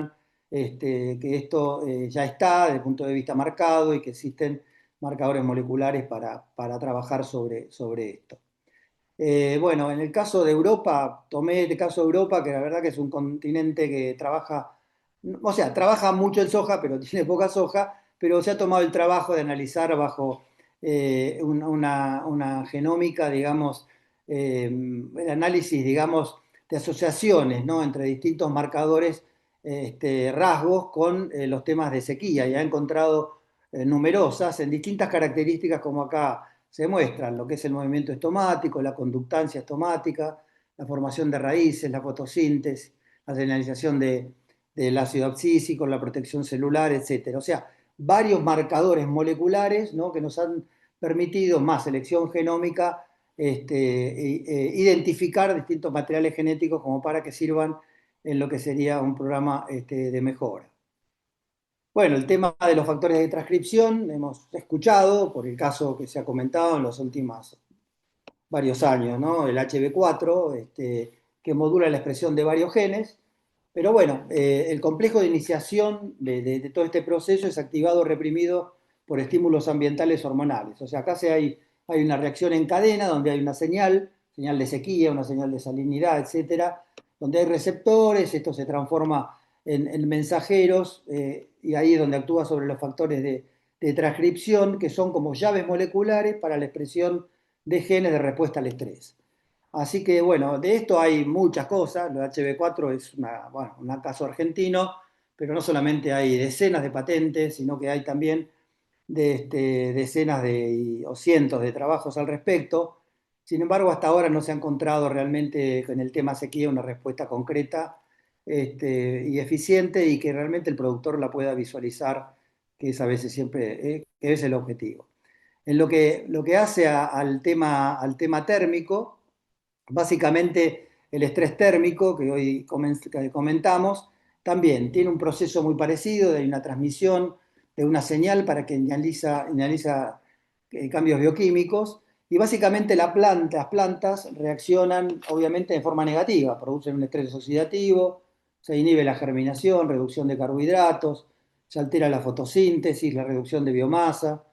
que esto ya está desde el punto de vista marcado y que existen marcadores moleculares para trabajar sobre esto. Bueno, en el caso de Europa, tomé el caso de Europa, que la verdad que es un continente que trabaja, o sea, trabaja mucho en soja, pero tiene poca soja, pero se ha tomado el trabajo de analizar bajo una genómica, digamos, el análisis, digamos, de asociaciones, ¿no?, entre distintos marcadores, rasgos con los temas de sequía, y ha encontrado numerosas en distintas características como acá se muestran, lo que es el movimiento estomático, la conductancia estomática, la formación de raíces, la fotosíntesis, la señalización del ácido abscísico, la protección celular, etcétera. O sea, varios marcadores moleculares, ¿no?, que nos han permitido, más selección genómica, identificar distintos materiales genéticos como para que sirvan en lo que sería un programa de mejora. Bueno, el tema de los factores de transcripción, hemos escuchado, por el caso que se ha comentado en los últimos varios años, ¿no?, el HB4, que modula la expresión de varios genes, pero bueno, el complejo de iniciación de todo este proceso es activado o reprimido por estímulos ambientales hormonales. O sea, acá hay una reacción en cadena donde hay una señal de sequía, una señal de salinidad, etcétera, donde hay receptores, esto se transforma en mensajeros, y ahí es donde actúa sobre los factores de transcripción, que son como llaves moleculares para la expresión de genes de respuesta al estrés. Así que, bueno, de esto hay muchas cosas. Lo de HB4 es un caso argentino, pero no solamente hay decenas de patentes, sino que hay también decenas o cientos de trabajos al respecto. Sin embargo, hasta ahora no se ha encontrado realmente en el tema sequía una respuesta concreta y eficiente, y que realmente el productor la pueda visualizar, que es a veces siempre que es el objetivo. En lo que hace al tema térmico, básicamente el estrés térmico que hoy comentamos también tiene un proceso muy parecido de una transmisión de una señal para que analiza cambios bioquímicos, y básicamente las plantas reaccionan obviamente de forma negativa, producen un estrés oxidativo, se inhibe la germinación, reducción de carbohidratos, se altera la fotosíntesis, la reducción de biomasa,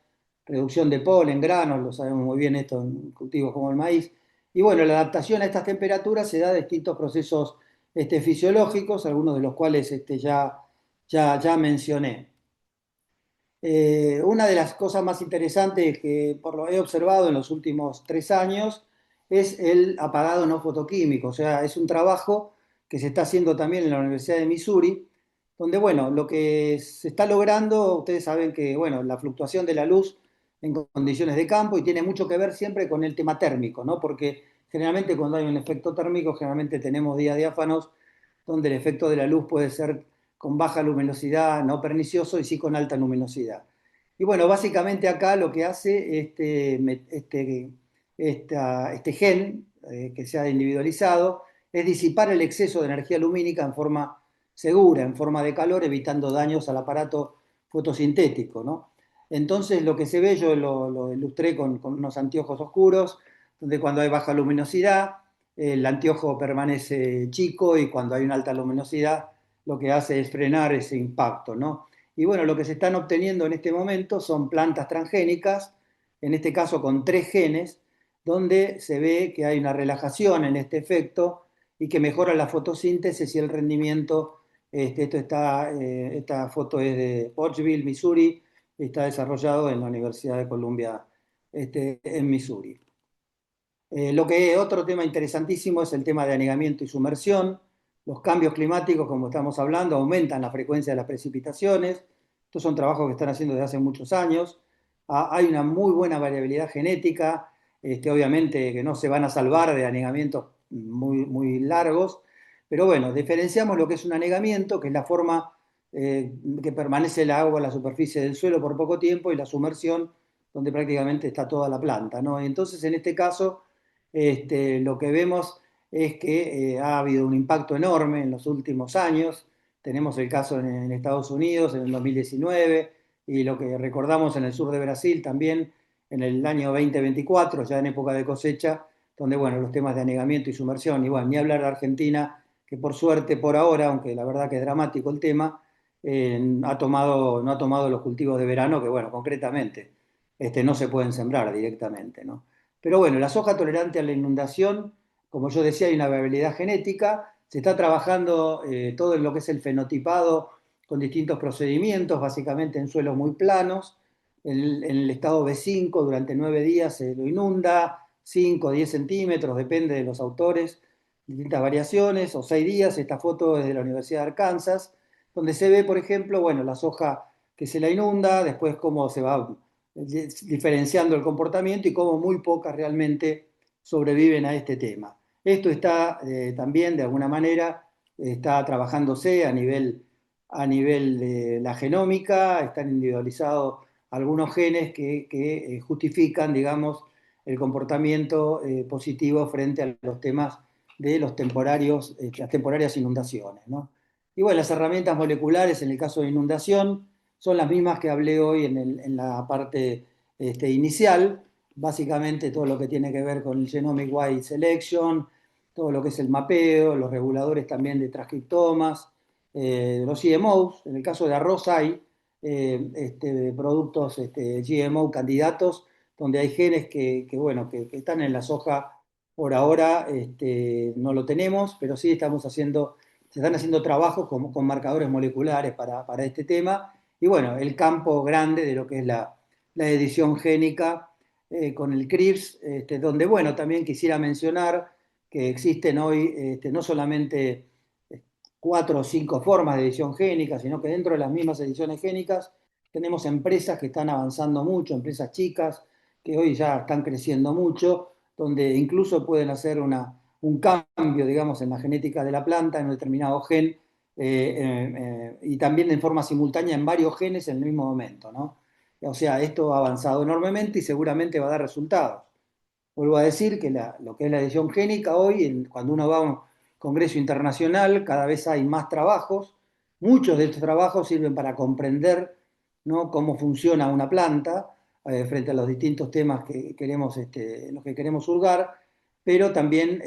reducción de polen, granos, lo sabemos muy bien esto en cultivos como el maíz. Y bueno, la adaptación a estas temperaturas se da de distintos procesos fisiológicos, algunos de los cuales ya mencioné. Una de las cosas más interesantes que por lo he observado en los últimos 3 años es el apagado no fotoquímico. O sea, es un trabajo que se está haciendo también en la Universidad de Missouri, donde, bueno, lo que se está logrando, ustedes saben que, bueno, la fluctuación de la luz en condiciones de campo, y tiene mucho que ver siempre con el tema térmico, ¿no? Porque generalmente cuando hay un efecto térmico, generalmente tenemos días diáfanos donde el efecto de la luz puede ser con baja luminosidad, no pernicioso, y sí con alta luminosidad. Y bueno, básicamente acá lo que hace este gen que se ha individualizado es disipar el exceso de energía lumínica en forma segura, en forma de calor, evitando daños al aparato fotosintético, ¿no? Entonces lo que se ve, yo lo ilustré con unos anteojos oscuros, donde cuando hay baja luminosidad, el anteojo permanece chico, y cuando hay una alta luminosidad, lo que hace es frenar ese impacto, ¿no? Y bueno, lo que se están obteniendo en este momento son plantas transgénicas, en este caso con 3 genes, donde se ve que hay una relajación en este efecto y que mejora la fotosíntesis y el rendimiento. Esta foto es de Pottsville, Missouri, y está desarrollado en la Universidad de Columbia en Missouri. Otro tema interesantísimo es el tema de anegamiento y sumersión. Los cambios climáticos, como estamos hablando, aumentan la frecuencia de las precipitaciones. Estos son trabajos que están haciendo desde hace muchos años. Hay una muy buena variabilidad genética, obviamente que no se van a salvar de anegamientos muy, muy largos, pero bueno, diferenciamos lo que es un anegamiento, que es la forma que permanece el agua en la superficie del suelo por poco tiempo, y la sumersión, donde prácticamente está toda la planta, ¿no? Entonces, en este caso, lo que vemos es que ha habido un impacto enorme en los últimos años. Tenemos el caso en Estados Unidos en el 2019, y lo que recordamos en el sur de Brasil también en el año 2024, ya en época de cosecha, donde, bueno, los temas de anegamiento y sumersión, y bueno, ni hablar de Argentina, que por suerte, por ahora, aunque la verdad que es dramático el tema, no ha tomado los cultivos de verano, que, bueno, concretamente no se pueden sembrar directamente, ¿no? Pero bueno, la soja tolerante a la inundación, como yo decía, hay una variabilidad genética. Se está trabajando todo en lo que es el fenotipado con distintos procedimientos, básicamente en suelos muy planos. En el estado B5 durante 9 días se lo inunda, 5 o 10 centímetros, depende de los autores, distintas variaciones, o 6 días. Esta foto es de la Universidad de Arkansas, donde se ve, por ejemplo, bueno, la soja que se la inunda, después cómo se va diferenciando el comportamiento y cómo muy pocas realmente sobreviven a este tema. Esto está también, de alguna manera, está trabajándose a nivel de la genómica, están individualizados algunos genes que justifican, digamos, el comportamiento positivo frente a los temas de los temporarios, las temporarias inundaciones, ¿no? Y bueno, las herramientas moleculares en el caso de inundación son las mismas que hablé hoy en la parte inicial, básicamente todo lo que tiene que ver con el Genomic Wide Selection, todo lo que es el mapeo, los reguladores también de transcriptomas, los GMOs. En el caso de arroz hay productos GMO candidatos donde hay genes bueno, que están en la soja por ahora, no lo tenemos, pero sí se están haciendo trabajos con marcadores moleculares para este tema. Y bueno, el campo grande de lo que es la edición génica con el CRISPR, donde, bueno, también quisiera mencionar que existen hoy no solamente 4 o 5 formas de edición génica, sino que dentro de las mismas ediciones génicas tenemos empresas que están avanzando mucho, empresas chicas que hoy ya están creciendo mucho, donde incluso pueden hacer un cambio, digamos, en la genética de la planta, en un determinado gen, y también en forma simultánea en varios genes en el mismo momento, ¿no? O sea, esto ha avanzado enormemente y seguramente va a dar resultados. Vuelvo a decir que lo que es la edición génica hoy, cuando uno va a un congreso internacional, cada vez hay más trabajos. Muchos de estos trabajos sirven para comprender, ¿no?, cómo funciona una planta frente a los distintos temas que queremos, en los que queremos hurgar, pero también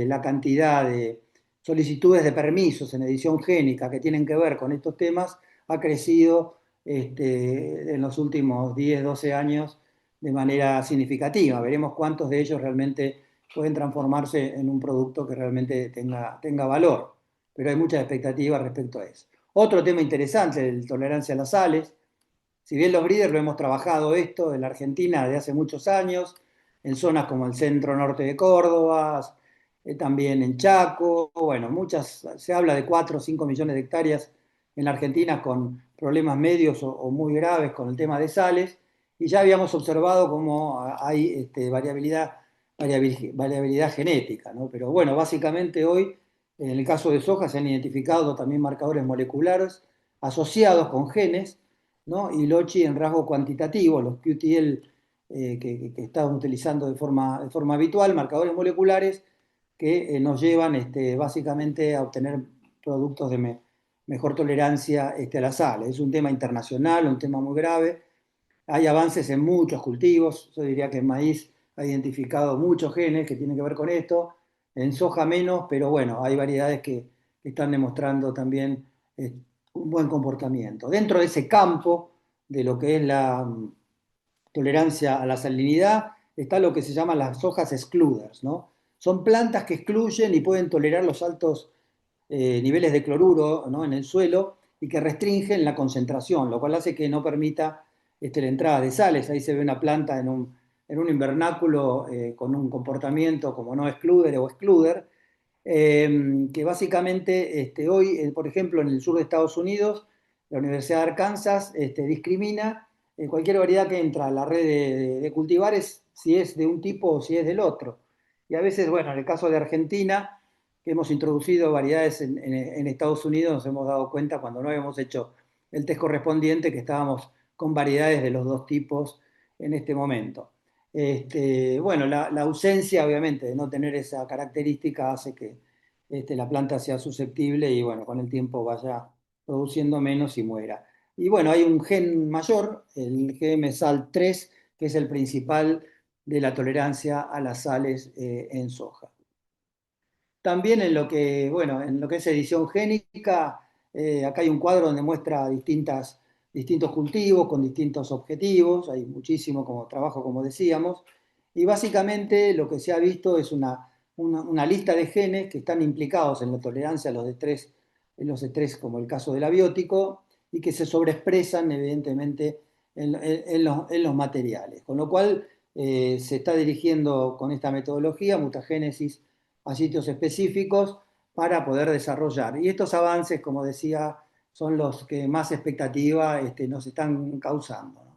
la cantidad de solicitudes de permisos en edición génica que tienen que ver con estos temas ha crecido en los últimos 10, 12 años de manera significativa. Veremos cuántos de ellos realmente pueden transformarse en un producto que realmente tenga valor, pero hay muchas expectativas respecto a eso. Otro tema interesante, la tolerancia a las sales. Si bien los breeders lo hemos trabajado esto en la Argentina desde hace muchos años, en zonas como el centro norte de Córdoba, también en Chaco, bueno, se habla de 4 o 5 millones de hectáreas en la Argentina con problemas medios o muy graves con el tema de sales, y ya habíamos observado cómo hay variabilidad genética, ¿no? Pero bueno, básicamente hoy, en el caso de soja, se han identificado también marcadores moleculares asociados con genes, ¿no? Y Loci en rasgo cuantitativo, los QTL que estamos utilizando de forma habitual, marcadores moleculares que nos llevan básicamente a obtener productos de mejor tolerancia a la sal. Es un tema internacional, un tema muy grave. Hay avances en muchos cultivos. Yo diría que en maíz ha identificado muchos genes que tienen que ver con esto, en soja menos, pero bueno, hay variedades que están demostrando también un buen comportamiento. Dentro de ese campo de lo que es la tolerancia a la salinidad está lo que se llama las sojas excluders, ¿no? Son plantas que excluyen y pueden tolerar los altos niveles de cloruro, ¿no?, en el suelo, y que restringen la concentración, lo cual hace que no permita la entrada de sales. Ahí se ve una planta en un invernáculo con un comportamiento como no excluder o excluder, que básicamente hoy, por ejemplo, en el sur de Estados Unidos, la Universidad de Arkansas discrimina cualquier variedad que entra a la red de cultivares, si es de un tipo o si es del otro. Y a veces, bueno, en el caso de Argentina, que hemos introducido variedades en Estados Unidos, nos hemos dado cuenta cuando no habíamos hecho el test correspondiente que estábamos con variedades de los dos tipos en este momento. Bueno, la ausencia, obviamente, de no tener esa característica hace que la planta sea susceptible y, bueno, con el tiempo vaya produciendo menos y muera. Y bueno, hay un gen mayor, el GM-SAL3, que es el principal de la tolerancia a las sales en soja. También bueno, en lo que es edición génica, acá hay un cuadro donde muestra distintos cultivos con distintos objetivos, hay muchísimo como trabajo, como decíamos, y básicamente lo que se ha visto es una lista de genes que están implicados en la tolerancia a los estrés como el caso del abiótico, y que se sobreexpresan evidentemente en los materiales. Con lo cual se está dirigiendo con esta metodología, mutagénesis, a sitios específicos para poder desarrollar. Y estos avances, como decía, son los que más expectativa nos están causando, ¿no?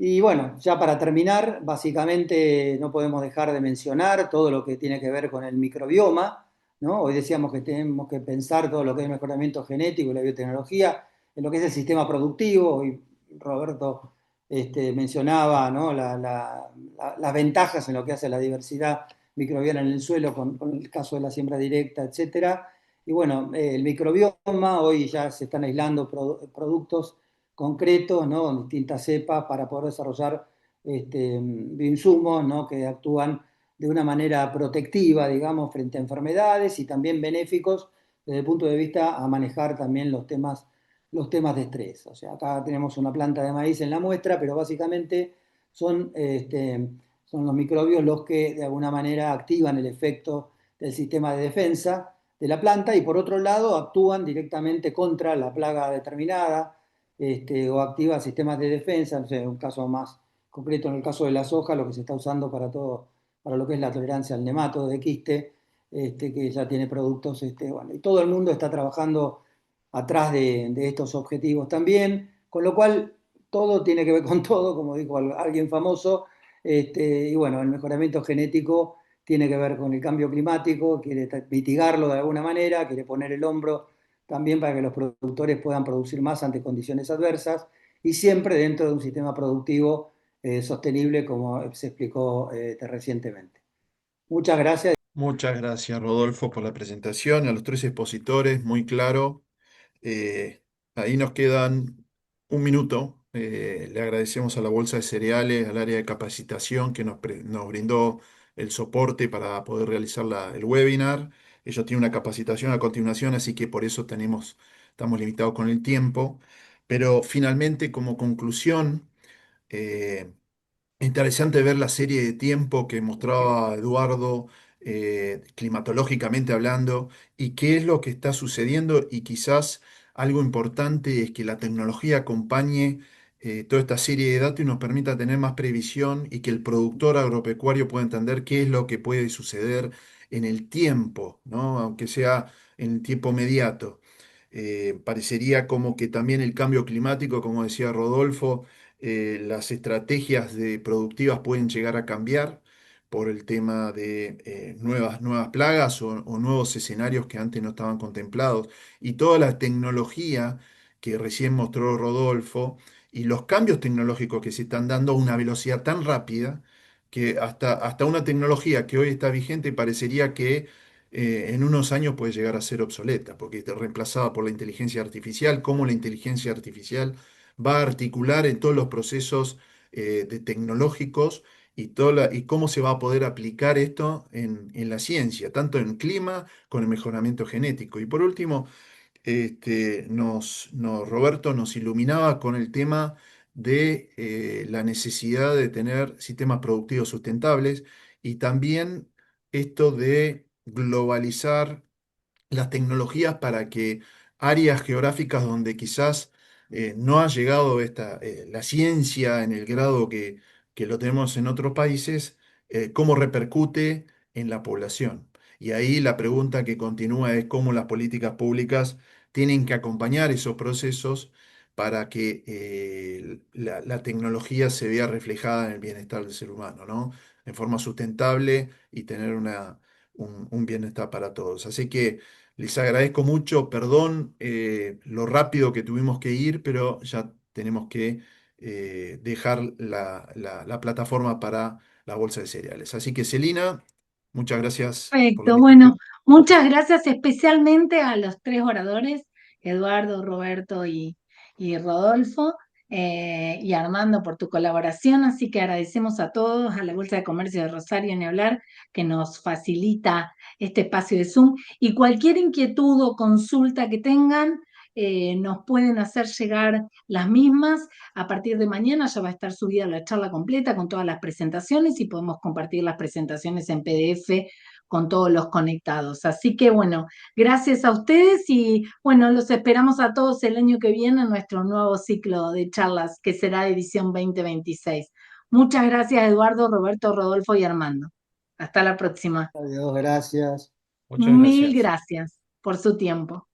Y bueno, ya para terminar, básicamente no podemos dejar de mencionar todo lo que tiene que ver con el microbioma, ¿no? Hoy decíamos que tenemos que pensar todo lo que es el mejoramiento genético y la biotecnología en lo que es el sistema productivo. Hoy Roberto mencionaba, ¿no? Las ventajas en lo que hace la diversidad microbiana en el suelo con el caso de la siembra directa, etcétera. Y bueno, el microbioma, hoy ya se están aislando productos concretos, ¿no? Con distintas cepas para poder desarrollar bioinsumos, ¿no? Que actúan de una manera protectiva, digamos, frente a enfermedades y también benéficos desde el punto de vista a manejar también los temas de estrés. O sea, acá tenemos una planta de maíz en la muestra, pero básicamente son, son los microbios los que de alguna manera activan el efecto del sistema de defensa de la planta y por otro lado actúan directamente contra la plaga determinada, o activa sistemas de defensa. No sé, un caso más concreto en el caso de la soja, lo que se está usando para todo, para lo que es la tolerancia al nemato de quiste, que ya tiene productos, bueno, y todo el mundo está trabajando atrás de estos objetivos también, con lo cual todo tiene que ver con todo, como dijo alguien famoso, y bueno, el mejoramiento genético tiene que ver con el cambio climático, quiere mitigarlo de alguna manera, quiere poner el hombro también para que los productores puedan producir más ante condiciones adversas y siempre dentro de un sistema productivo sostenible, como se explicó recientemente. Muchas gracias. Muchas gracias, Rodolfo, por la presentación, a los tres expositores, muy claro. Ahí nos quedan un minuto. Le agradecemos a la Bolsa de Cereales, al área de capacitación que nos brindó el soporte para poder realizar el webinar. Ellos tienen una capacitación a continuación, así que por eso estamos limitados con el tiempo. Pero finalmente, como conclusión, eh, interesante ver la serie de tiempo que mostraba Eduardo, climatológicamente hablando, y qué es lo que está sucediendo. Y quizás algo importante es que la tecnología acompañe toda esta serie de datos y nos permita tener más previsión y que el productor agropecuario pueda entender qué es lo que puede suceder en el tiempo, ¿no? Aunque sea en el tiempo inmediato. Parecería como que también el cambio climático, como decía Rodolfo, las estrategias productivas pueden llegar a cambiar por el tema de nuevas plagas o nuevos escenarios que antes no estaban contemplados. Y toda la tecnología que recién mostró Rodolfo y los cambios tecnológicos que se están dando a una velocidad tan rápida que hasta una tecnología que hoy está vigente parecería que en unos años puede llegar a ser obsoleta, porque está reemplazada por la inteligencia artificial, cómo la inteligencia artificial va a articular en todos los procesos tecnológicos y cómo se va a poder aplicar esto en la ciencia, tanto en clima con el mejoramiento genético. Y por último, Roberto nos iluminaba con el tema de la necesidad de tener sistemas productivos sustentables y también esto de globalizar las tecnologías para que áreas geográficas donde quizás no ha llegado la ciencia en el grado que lo tenemos en otros países, cómo repercute en la población. Y ahí la pregunta que continúa es cómo las políticas públicas tienen que acompañar esos procesos para que la tecnología se vea reflejada en el bienestar del ser humano, ¿no? En forma sustentable y tener un bienestar para todos. Así que les agradezco mucho, perdón lo rápido que tuvimos que ir, pero ya tenemos que dejar la plataforma para la bolsa de cereales. Así que Celina, muchas gracias por la Perfecto, bueno, invitación. muchas gracias especialmente a los tres oradores, Eduardo, Roberto y Rodolfo, y Armando por tu colaboración. Así que agradecemos a todos, a la Bolsa de Comercio de Rosario, ni hablar, que nos facilita este espacio de Zoom. Y cualquier inquietud o consulta que tengan, nos pueden hacer llegar las mismas. A partir de mañana ya va a estar subida la charla completa con todas las presentaciones y podemos compartir las presentaciones en PDF con todos los conectados. Así que bueno, gracias a ustedes y bueno, los esperamos a todos el año que viene en nuestro nuevo ciclo de charlas que será edición 2026. Muchas gracias, Eduardo, Roberto, Rodolfo y Armando. Hasta la próxima. Adiós, gracias. Muchas Mil gracias. gracias por su tiempo.